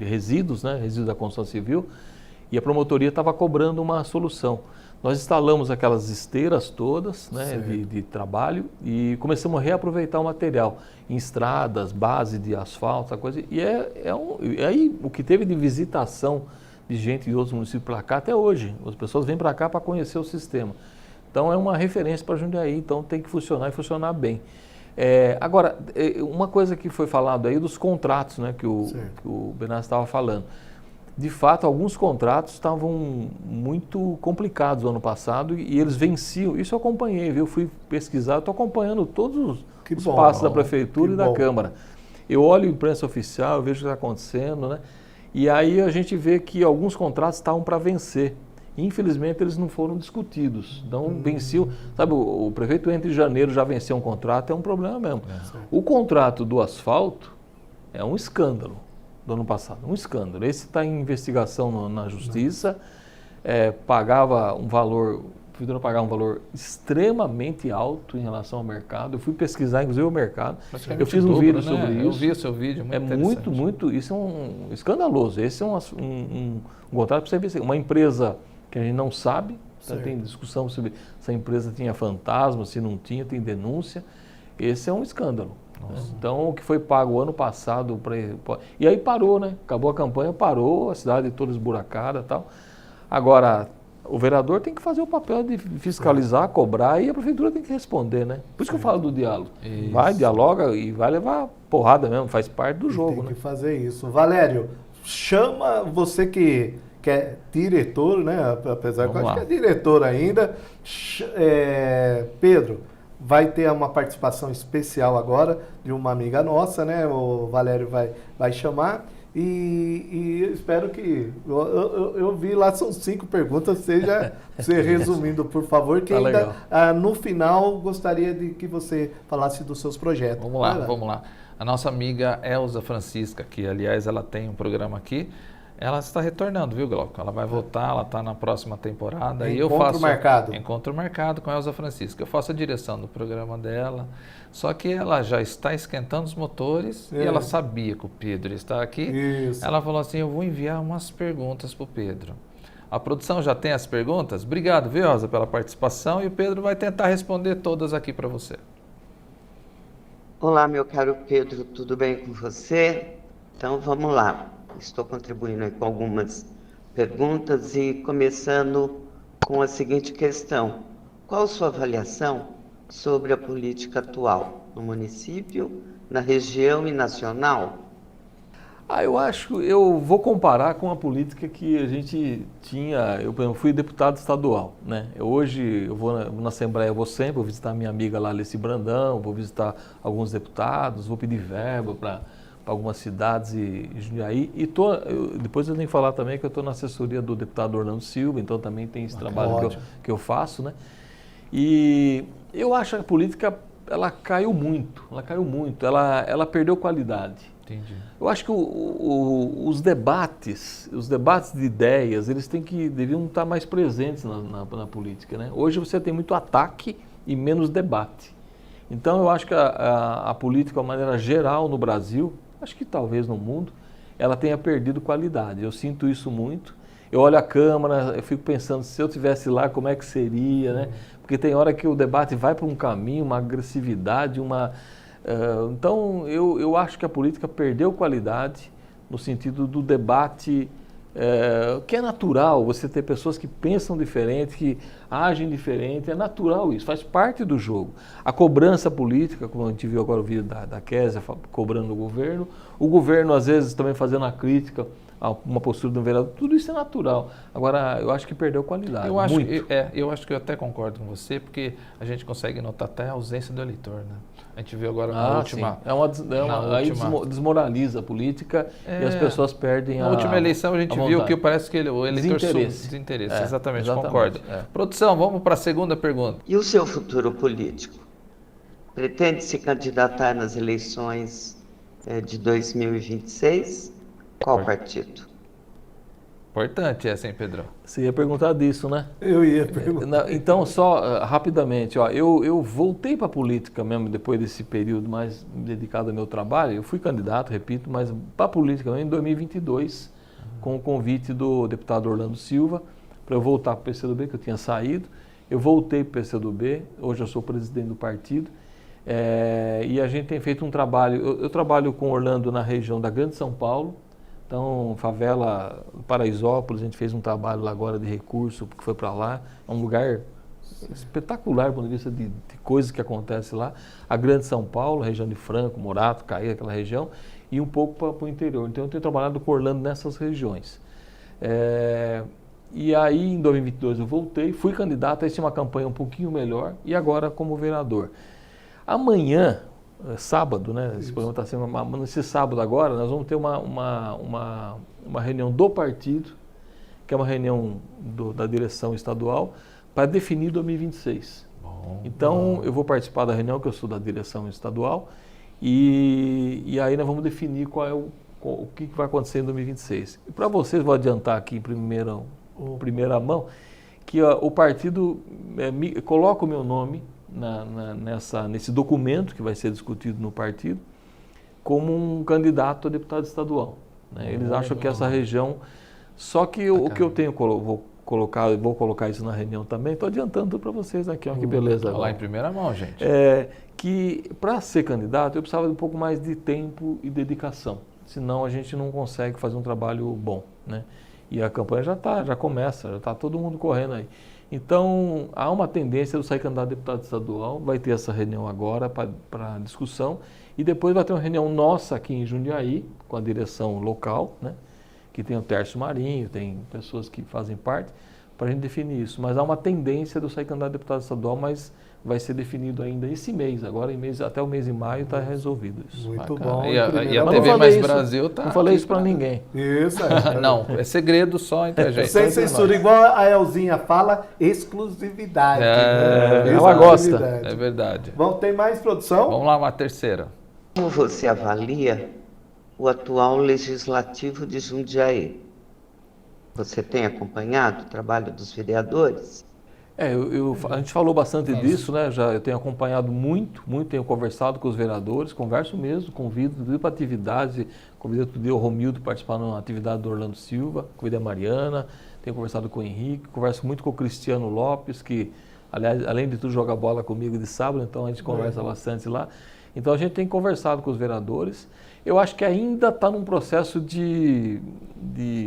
Speaker 2: resíduos, né? Resíduos da construção civil, e a promotoria estava cobrando uma solução. Nós instalamos aquelas esteiras todas, né, de trabalho, e começamos a reaproveitar o material em estradas, base de asfalto, essa coisa. E aí o que teve de visitação de gente de outros municípios para cá até hoje. As pessoas vêm para cá para conhecer o sistema. Então é uma referência para Jundiaí, então tem que funcionar e funcionar bem. Agora, uma coisa que foi falado aí dos contratos, né, que o Benassi estava falando. De fato, alguns contratos estavam muito complicados no ano passado e eles venciam. Isso eu acompanhei, viu? Fui pesquisar, estou acompanhando todos os passos da Prefeitura e da Câmara. Eu olho a imprensa oficial, eu vejo o que está acontecendo, né? E aí a gente vê que alguns contratos estavam para vencer. Infelizmente, eles não foram discutidos. Então, venciam. Sabe, o prefeito entra em janeiro, já venceu um contrato, é um problema mesmo. O contrato do asfalto é um escândalo do ano passado, um escândalo. Esse está em investigação na Justiça, pagava um valor, a prefeitura pagava um valor extremamente alto em relação ao mercado. Eu fui pesquisar, inclusive, o mercado. Eu fiz um vídeo sobre isso.
Speaker 1: Eu vi o seu vídeo,
Speaker 2: muito, isso é escandaloso. Esse é um contrato para você ver. Uma empresa que a gente não sabe, Então, tem discussão sobre se a empresa tinha fantasma, se não tinha, tem denúncia. Esse é um escândalo. Né? Então, o que foi pago ano passado... E aí parou, né? Acabou a campanha, parou, a cidade toda esburacada e tal. Agora, o vereador tem que fazer o papel de fiscalizar, cobrar, e a prefeitura tem que responder, né? Por isso que eu falo do diálogo.
Speaker 1: Isso.
Speaker 2: Vai, dialoga e vai levar porrada mesmo, faz parte do jogo,
Speaker 3: Tem
Speaker 2: né?
Speaker 3: que fazer isso. Valério, chama você que é diretor, né? Apesar que eu acho que é diretor ainda. Pedro, vai ter uma participação especial agora de uma amiga nossa, né? O Valério vai chamar. E espero que... Eu vi lá, são 5 perguntas, você resumindo, por favor, que
Speaker 2: tá
Speaker 3: ainda no final gostaria de que você falasse dos seus projetos.
Speaker 1: Vamos lá. A nossa amiga Elza Francisca, que aliás ela tem um programa aqui, ela está retornando, viu, Glauco? Ela vai voltar, ela está na próxima temporada.
Speaker 3: Encontro marcado.
Speaker 1: Encontro marcado com a Elza Francisca. Eu faço a direção do programa dela, só que ela já está esquentando os motores e ela sabia que o Pedro está aqui.
Speaker 3: Isso.
Speaker 1: Ela falou assim, eu vou enviar umas perguntas para o Pedro. A produção já tem as perguntas? Obrigado, viu, Elza, pela participação, e o Pedro vai tentar responder todas aqui para você.
Speaker 7: Olá, meu caro Pedro, tudo bem com você? Então vamos lá. Estou contribuindo aí com algumas perguntas e começando com a seguinte questão. Qual a sua avaliação sobre a política atual no município, na região e nacional?
Speaker 2: Eu vou comparar com a política que a gente tinha. Eu, por exemplo, fui deputado estadual, né? Hoje eu vou na Assembleia, vou visitar minha amiga lá, Alice Brandão, vou visitar alguns deputados, vou pedir verba para algumas cidades e Jundiaí. E depois eu tenho que falar também que eu estou na assessoria do deputado Orlando Silva, então também tem esse trabalho que eu faço, né? E eu acho que a política, ela caiu muito, ela perdeu qualidade.
Speaker 1: Entendi.
Speaker 2: Eu acho que os debates de ideias, eles deviam estar mais presentes na política, né? Hoje você tem muito ataque e menos debate. Então eu acho que a política, de uma maneira geral no Brasil, acho que talvez no mundo, ela tenha perdido qualidade. Eu sinto isso muito. Eu olho a Câmara, eu fico pensando, se eu estivesse lá, como é que seria, né? Porque tem hora que o debate vai para um caminho, uma agressividade, então, eu acho que a política perdeu qualidade no sentido do debate, que é natural, você ter pessoas que pensam diferente, que agem diferente, é natural isso, faz parte do jogo. A cobrança política, como a gente viu agora o vídeo da Kézia cobrando o governo às vezes também fazendo a crítica a uma postura de um vereador, tudo isso é natural. Agora, eu acho que perdeu qualidade,
Speaker 1: eu acho que eu até concordo com você, porque a gente consegue notar até a ausência do eleitor, né? A gente viu agora na última...
Speaker 2: Aí desmoraliza a política e as pessoas perdem
Speaker 1: Na última eleição a gente viu que parece que o eleitor...
Speaker 2: Desinteresse.
Speaker 1: Exatamente, concordo. Produção, vamos para a segunda pergunta.
Speaker 7: E o seu futuro político? Pretende se candidatar nas eleições de 2026? Qual partido?
Speaker 1: Importante essa, hein, Pedro?
Speaker 2: Você ia perguntar disso, né?
Speaker 3: Eu ia perguntar.
Speaker 2: Então, só rapidamente, eu voltei para a política mesmo depois desse período mais dedicado ao meu trabalho. Eu fui candidato, repito, mas para a política mesmo em 2022, com o convite do deputado Orlando Silva, para eu voltar para o PCdoB, que eu tinha saído. Eu voltei para o PCdoB, hoje eu sou presidente do partido. E a gente tem feito um trabalho, eu trabalho com Orlando na região da Grande São Paulo. Então, favela Paraisópolis, a gente fez um trabalho lá agora de recurso, que foi para lá. É um lugar espetacular do ponto de vista de coisas que acontecem lá. A Grande São Paulo, região de Franco, Morato, Caí, aquela região, e um pouco para o interior. Então, eu tenho trabalhado com Orlando nessas regiões. E aí, em 2022, eu voltei, fui candidato, aí tinha uma campanha um pouquinho melhor, e agora como vereador. Amanhã, sábado, né? Esse programa está sendo nesse sábado agora, nós vamos ter uma reunião do partido, que é uma reunião da direção estadual, para definir 2026. Então, eu vou participar da reunião, que eu sou da direção estadual, e aí nós vamos definir o que vai acontecer em 2026. E para vocês, vou adiantar aqui em primeira mão, que o partido coloca o meu nome nesse documento que vai ser discutido no partido como um candidato a deputado estadual, né? Eles acham que essa região... Só que o que eu vou vou colocar isso na reunião também, estou adiantando tudo para vocês aqui, olha que beleza.
Speaker 1: Lá em primeira mão, gente.
Speaker 2: Que para ser candidato eu precisava de um pouco mais de tempo e dedicação, senão a gente não consegue fazer um trabalho bom, né? E a campanha já começa, já está todo mundo correndo aí. Então, há uma tendência de eu sair candidato a deputado estadual, vai ter essa reunião agora para discussão, e depois vai ter uma reunião nossa aqui em Jundiaí, com a direção local, né? Que tem o Tércio Marinho, tem pessoas que fazem parte, para a gente definir isso. Mas há uma tendência de eu sair candidato a deputado estadual, mas vai ser definido ainda esse mês, agora até o mês de maio está resolvido isso.
Speaker 3: Muito
Speaker 1: Bacana.
Speaker 3: bom.
Speaker 1: E a
Speaker 2: Mas
Speaker 1: TV
Speaker 2: não
Speaker 1: Mais
Speaker 2: falei
Speaker 1: Brasil tá
Speaker 2: Não falei
Speaker 1: aqui
Speaker 2: isso para ninguém.
Speaker 3: Isso,
Speaker 1: Não, é segredo só entre a gente.
Speaker 3: Sem censura, igual a Elzinha fala, exclusividade. né?
Speaker 2: Ela gosta.
Speaker 1: É verdade.
Speaker 3: Bom, tem mais produção?
Speaker 1: Vamos lá, uma terceira.
Speaker 7: Como você avalia o atual legislativo de Jundiaí? Você tem acompanhado o trabalho dos vereadores?
Speaker 2: A gente falou bastante disso, né? Eu tenho acompanhado muito, tenho conversado com os vereadores, converso mesmo, convido para atividades, convidei outro dia o Romildo para participar numa atividade do Orlando Silva, convidei a Mariana, tenho conversado com o Henrique, converso muito com o Cristiano Lopes, que, aliás, além de tudo, joga bola comigo de sábado, então a gente conversa bastante lá. Então a gente tem conversado com os vereadores. Eu acho que ainda está num processo de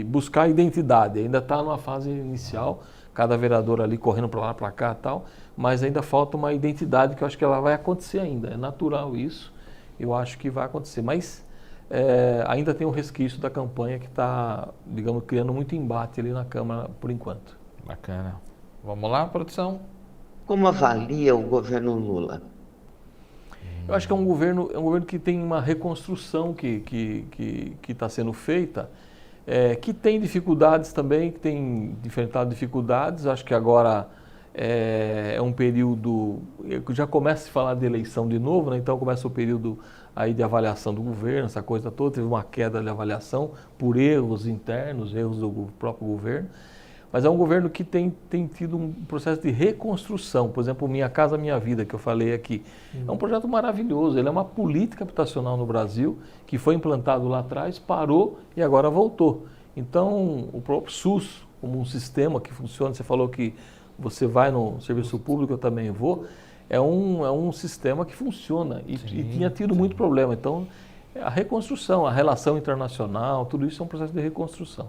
Speaker 2: buscar identidade, ainda está numa fase inicial, cada vereador ali correndo para lá, para cá e tal, mas ainda falta uma identidade que eu acho que ela vai acontecer ainda. É natural isso, eu acho que vai acontecer, mas ainda tem um resquício da campanha que está, digamos, criando muito embate ali na Câmara por enquanto.
Speaker 1: Bacana. Vamos lá, produção?
Speaker 7: Como avalia o governo Lula?
Speaker 2: Eu acho que é um governo que tem uma reconstrução que está sendo feita, que tem dificuldades também, que tem enfrentado dificuldades. Acho que agora é um período, já começa a se falar de eleição de novo, né? Então começa o período aí de avaliação do governo, essa coisa toda. Teve uma queda de avaliação por erros internos, erros do próprio governo. Mas é um governo que tem tido um processo de reconstrução. Por exemplo, Minha Casa Minha Vida, que eu falei aqui. É um projeto maravilhoso. Ele é uma política habitacional no Brasil, que foi implantado lá atrás, parou e agora voltou. Então, o próprio SUS, como um sistema que funciona, você falou que você vai no serviço público, eu também vou, é um sistema que funciona e tinha tido muito problema. Então, a reconstrução, a relação internacional, tudo isso é um processo de reconstrução.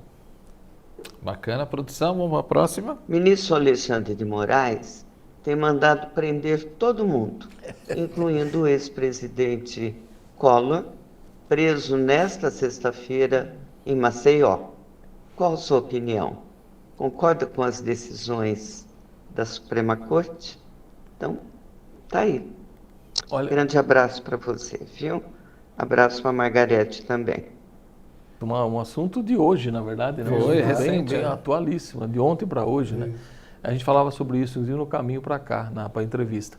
Speaker 1: Bacana, produção. Vamos para a próxima.
Speaker 7: Ministro Alexandre de Moraes tem mandado prender todo mundo, incluindo o ex-presidente Collor, preso nesta sexta-feira em Maceió. Qual a sua opinião? Concorda com as decisões da Suprema Corte? Então, tá aí.
Speaker 2: Olha,
Speaker 7: Grande abraço para você, viu? Abraço para a Margarete também.
Speaker 2: um assunto de hoje, na verdade, né?
Speaker 1: Foi,
Speaker 2: bem,
Speaker 1: recente,
Speaker 2: bem
Speaker 1: né?
Speaker 2: atualíssimo, de ontem para hoje, né? A gente falava sobre isso no caminho para cá, para a entrevista.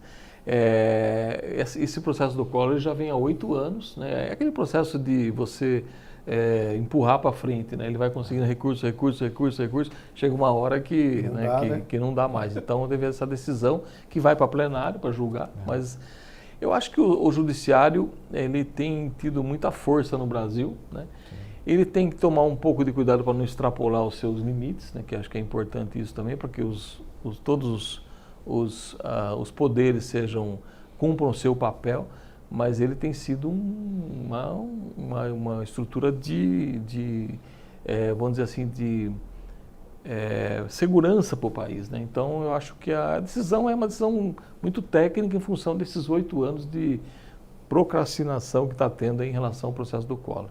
Speaker 2: Esse processo do Collor já vem há 8 anos, né? É aquele processo de você empurrar para frente, né? Ele vai conseguindo recurso, chega uma hora que não dá mais. Então, teve essa decisão que vai para plenário para julgar, mas eu acho que o judiciário ele tem tido muita força no Brasil, né? Ele tem que tomar um pouco de cuidado para não extrapolar os seus limites, né? Que acho que é importante isso também, para que todos os poderes cumpram o seu papel, mas ele tem sido uma estrutura vamos dizer assim, de segurança para o país, né? Então, eu acho que a decisão é uma decisão muito técnica em função desses 8 anos de procrastinação que está tendo em relação ao processo do Collor.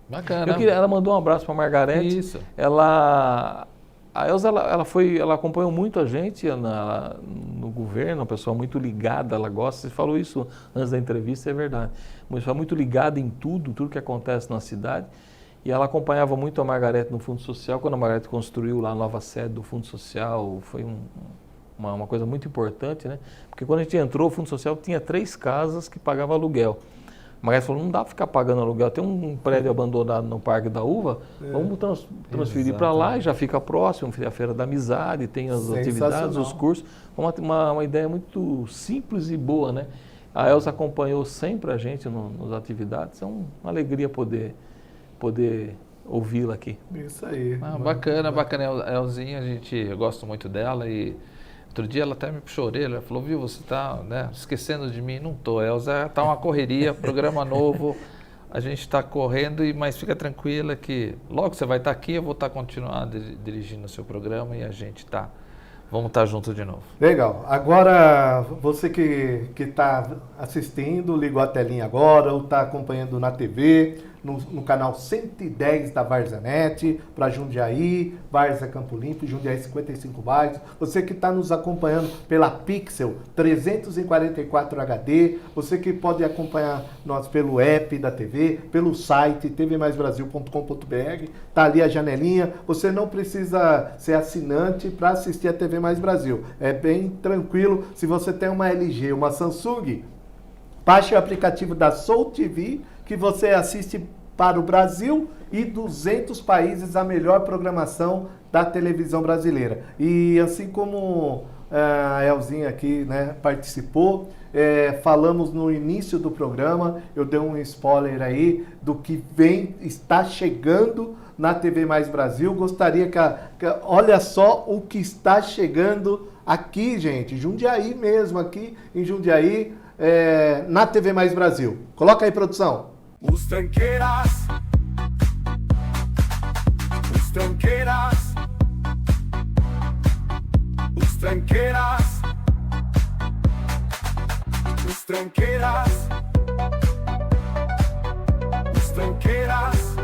Speaker 1: Bacana.
Speaker 2: Ela mandou um abraço para a Margarete.
Speaker 1: Isso.
Speaker 2: A Elza, ela acompanhou muito a gente no governo, uma pessoa muito ligada, ela gosta, você falou isso antes da entrevista, é verdade. Uma pessoa muito ligada em tudo que acontece na cidade. E ela acompanhava muito a Margarete no Fundo Social, quando a Margarete construiu lá a nova sede do Fundo Social, foi uma coisa muito importante, né? Porque quando a gente entrou, o Fundo Social tinha 3 casas que pagavam aluguel. A Margarete falou, não dá para ficar pagando aluguel, tem um prédio abandonado no Parque da Uva, vamos transferir para lá e já fica próximo, a Feira da Amizade, tem as atividades, os cursos. Uma ideia muito simples e boa, né? A Elza acompanhou sempre a gente nas atividades, é uma alegria poder ouvi-la aqui.
Speaker 3: Isso aí.
Speaker 1: Bacana, Elzinha, eu gosto muito dela e outro dia ela até me puxou a orelha, ela falou, viu, você está, né, esquecendo de mim? Não tô, Elza, tá uma correria, programa novo, a gente está correndo, mas fica tranquila que logo você vai estar aqui, eu vou estar continuando dirigindo o seu programa e a gente vamos estar junto de novo.
Speaker 3: Legal. Agora, você que está assistindo, ligou a telinha agora ou está acompanhando na TV, no canal 110 da Varzanet, para Jundiaí, Várzea Campo Limpo, Jundiaí 55 bairros. Você que está nos acompanhando pela Pixel 344 HD, você que pode acompanhar nós pelo app da TV, pelo site tvmaisbrasil.com.br, tá ali a janelinha. Você não precisa ser assinante para assistir a TV Mais Brasil. É bem tranquilo. Se você tem uma LG, uma Samsung, baixe o aplicativo da Soul TV, que você assiste para o Brasil e 200 países a melhor programação da televisão brasileira. E assim como a Elzinha aqui, né, participou, falamos no início do programa, eu dei um spoiler aí do que está chegando na TV Mais Brasil. Gostaria que olha só o que está chegando aqui, gente, Jundiaí mesmo, aqui em Jundiaí, na TV Mais Brasil. Coloca aí, produção.
Speaker 8: Os tranqueiras, os tranqueiras, os tranqueiras, os tranqueiras, os tranqueiras,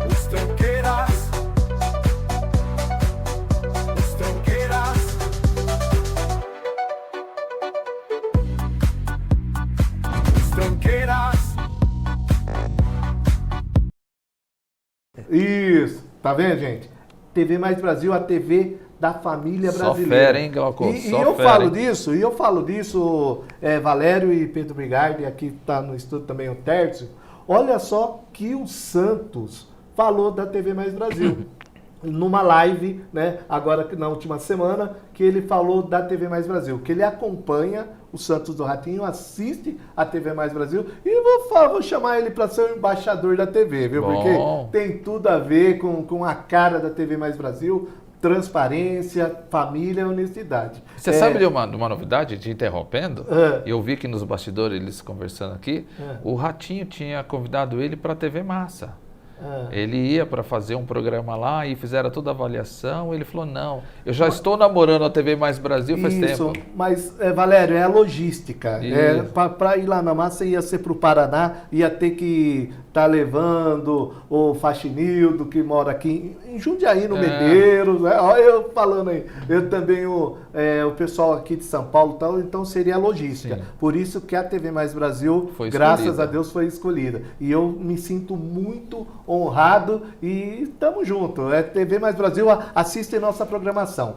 Speaker 8: os tranqueiras, os tranqueiras. Tranqueiras.
Speaker 3: Isso, tá vendo, gente? TV Mais Brasil, a TV da família brasileira.
Speaker 1: Só fera, hein, Glauco?
Speaker 3: E eu falo disso, Valério e Pedro Bigardi, aqui tá no estúdio também o Tércio. Olha só que o Santos falou da TV Mais Brasil. Numa live, né, agora na última semana, que ele falou da TV Mais Brasil, que ele acompanha o Santos do Ratinho, assiste a TV Mais Brasil e vou chamar ele para ser o embaixador da TV, viu?
Speaker 1: Bom.
Speaker 3: Porque tem tudo a ver com a cara da TV Mais Brasil, transparência, família, honestidade.
Speaker 1: Você sabe de uma novidade, te interrompendo? Eu vi que nos bastidores, eles conversando aqui, o Ratinho tinha convidado ele para a TV Massa. Ele ia para fazer um programa lá e fizeram toda a avaliação. Ele falou, não, eu já estou namorando a TV Mais Brasil faz tempo.
Speaker 3: Mas, Valério, é a logística. Para ir lá na Massa ia ser para o Paraná, ia ter que estar levando o Faxinildo, que mora aqui em Jundiaí, no Medeiros. Né? Olha eu falando aí. Eu também, o pessoal aqui de São Paulo, tal, então seria a logística. Sim. Por isso que a TV Mais Brasil, graças a Deus, foi escolhida. E eu me sinto muito honrado e estamos juntos. TV Mais Brasil, assiste nossa programação.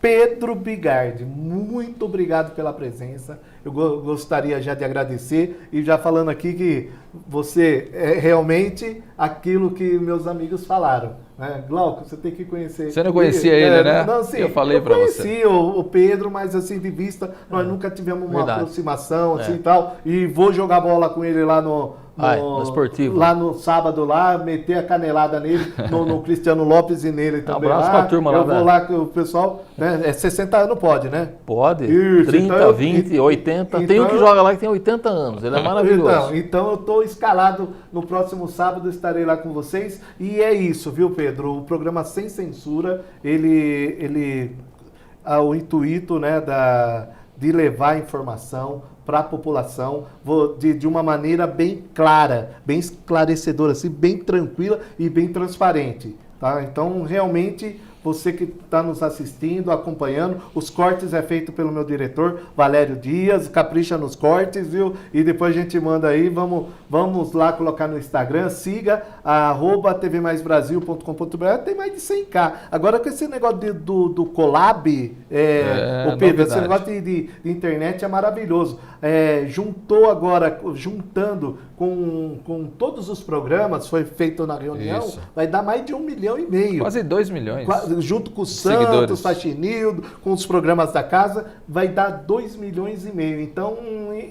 Speaker 3: Pedro Bigardi, muito obrigado pela presença. Eu gostaria já de agradecer e já falando aqui que você é realmente aquilo que meus amigos falaram. Né? Glauco, você tem que conhecer.
Speaker 1: Você não conhecia ele, né?
Speaker 3: Não, sim,
Speaker 1: eu falei para você.
Speaker 3: Eu conheci o Pedro, mas assim, de vista, nós nunca tivemos uma aproximação assim e tal. E vou jogar bola com ele lá no
Speaker 2: esportivo.
Speaker 3: Lá no sábado, lá, meter a canelada nele, no Cristiano Lopes e nele também.
Speaker 2: Abraço pra turma lá.
Speaker 3: Eu vou lá com o pessoal, né? 60 anos pode, né?
Speaker 2: Pode.
Speaker 3: Isso,
Speaker 2: 30,
Speaker 3: então
Speaker 2: 20, 80. Tem um que joga lá que tem 80 anos. Ele é maravilhoso.
Speaker 3: Então eu estou escalado no próximo sábado, estarei lá com vocês. E é isso, viu, Pedro? O programa Sem Censura, o intuito, né, de levar informação para a população de uma maneira bem clara, bem esclarecedora, assim, bem tranquila e bem transparente. Tá? Então, realmente, você que está nos assistindo, acompanhando, os cortes é feito pelo meu diretor, Valério Dias, capricha nos cortes, viu? E depois a gente manda aí, vamos lá colocar no Instagram, siga @tvmaisbrasil.com.br, tem mais de 100k. Agora com esse negócio do collab, o Pedro, esse negócio de internet é maravilhoso. Juntando com todos os programas, foi feito na reunião, vai dar mais de 1,5 milhão.
Speaker 1: Quase 2 milhões.
Speaker 3: junto com o Santos,
Speaker 1: Seguidores.
Speaker 3: Faxinildo, com os programas da casa, vai dar 2,5 milhões. Então,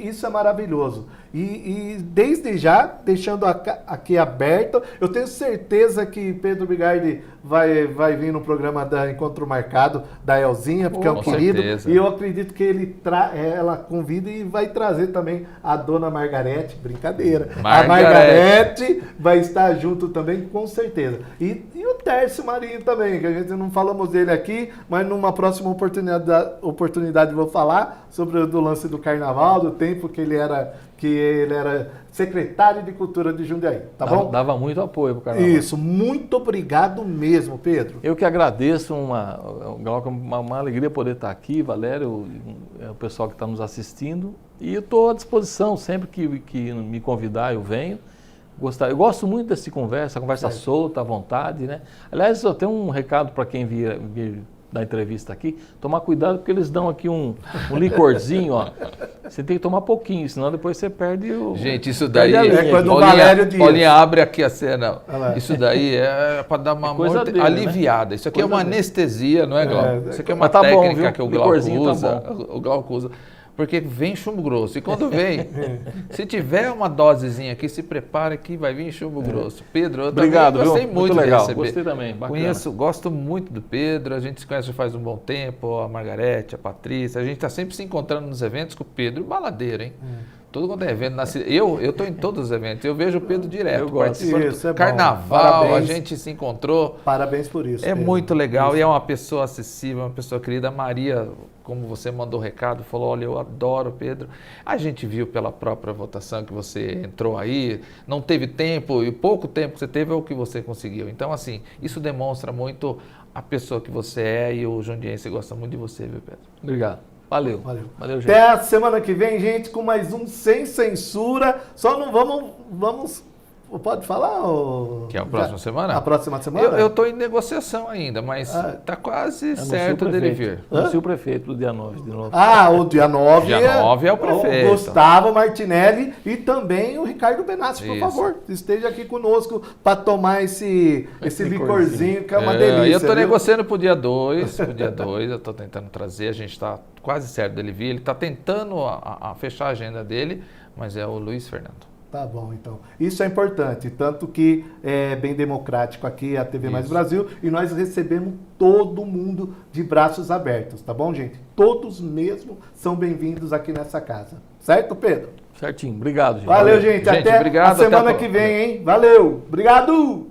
Speaker 3: isso é maravilhoso. E desde já, deixando aqui aberto, eu tenho certeza que Pedro Bigardi vai vir no programa da Encontro Marcado, da Elzinha, porque é um
Speaker 1: Com
Speaker 3: querido.
Speaker 1: certeza.
Speaker 3: E eu acredito que ela convida e vai trazer também a dona Margarete, brincadeira. A Margarete vai estar junto também, com certeza. E o Tércio Marinho também, que a gente não falamos dele aqui, mas numa próxima oportunidade vou falar sobre o lance do carnaval, do tempo que ele era secretário de Cultura de Jundiaí, tá bom?
Speaker 2: Dava muito apoio para o carnaval.
Speaker 3: Isso, muito obrigado mesmo, Pedro.
Speaker 2: Eu que agradeço, uma alegria poder estar aqui, Valério, o pessoal que está nos assistindo. E eu estou à disposição, sempre que me convidar eu venho. Eu gosto muito dessa conversa solta, à vontade, né? Aliás, eu tenho um recado para quem vir da entrevista aqui, tomar cuidado porque eles dão aqui um licorzinho, ó. Você tem que tomar pouquinho, senão depois você perde o...
Speaker 1: Gente, isso daí...
Speaker 3: quando o Valério diz.
Speaker 1: Paulinha, abre aqui a cena. Isso daí é para dar uma
Speaker 2: coisa
Speaker 1: muito
Speaker 2: dele,
Speaker 1: aliviada.
Speaker 2: né?
Speaker 1: Isso aqui é uma anestesia, não é, Glauco? Isso aqui é uma
Speaker 2: Mas tá bom,
Speaker 1: técnica
Speaker 2: viu?
Speaker 1: que o Glauco
Speaker 2: Licorzinho tá
Speaker 1: usa. O Glauco usa. Porque vem chumbo grosso. E quando vem, se tiver uma dosezinha aqui, se prepare que vai vir chumbo grosso. Pedro, eu
Speaker 2: Obrigado,
Speaker 1: também gostei
Speaker 2: viu?
Speaker 1: muito
Speaker 2: legal.
Speaker 1: de receber.
Speaker 2: Gostei também, bacana.
Speaker 1: Gosto muito do Pedro, a gente se conhece já faz um bom tempo, a Margarete, a Patrícia, a gente está sempre se encontrando nos eventos com o Pedro, baladeiro, hein? Todo quando é evento, eu estou em todos os eventos, eu vejo o Pedro direto.
Speaker 2: Eu gosto.
Speaker 3: Isso, é bom.
Speaker 1: Carnaval,
Speaker 3: Parabéns.
Speaker 1: a gente se encontrou.
Speaker 3: Parabéns por isso.
Speaker 1: É
Speaker 3: Pedro.
Speaker 1: muito legal e é uma pessoa acessível, uma pessoa querida. A Maria, como você mandou o recado, falou, olha, eu adoro o Pedro. A gente viu pela própria votação que você entrou aí, não teve tempo, e o pouco tempo que você teve é o que você conseguiu. Então, assim, isso demonstra muito a pessoa que você é e o jundiense gosta muito de você, viu, Pedro?
Speaker 2: Obrigado. Valeu, gente.
Speaker 3: Até a semana que vem, gente, com mais um Sem Censura. Só não vamos... Pode falar?
Speaker 1: Que é a próxima semana?
Speaker 3: A próxima semana?
Speaker 1: Eu estou em negociação ainda, mas está quase certo dele vir.
Speaker 2: Anuncie o prefeito do dia 9 de novo.
Speaker 3: O dia 9.
Speaker 1: Dia 9 é o prefeito.
Speaker 3: O Gustavo Martinelli e também o Ricardo Benassi, por favor. Esteja aqui conosco para tomar esse licorzinho, que é uma delícia.
Speaker 1: Eu estou negociando para o dia 2. Eu estou tentando trazer, a gente está quase certo dele vir. Ele está tentando a fechar a agenda dele, mas é o Luiz Fernando.
Speaker 3: Tá bom, então. Isso é importante, tanto que é bem democrático aqui a TV Mais Brasil e nós recebemos todo mundo de braços abertos, tá bom, gente? Todos mesmo são bem-vindos aqui nessa casa. Certo, Pedro?
Speaker 2: Certinho. Obrigado, gente.
Speaker 3: Valeu, gente. Até a semana que vem, hein? Valeu. Obrigado.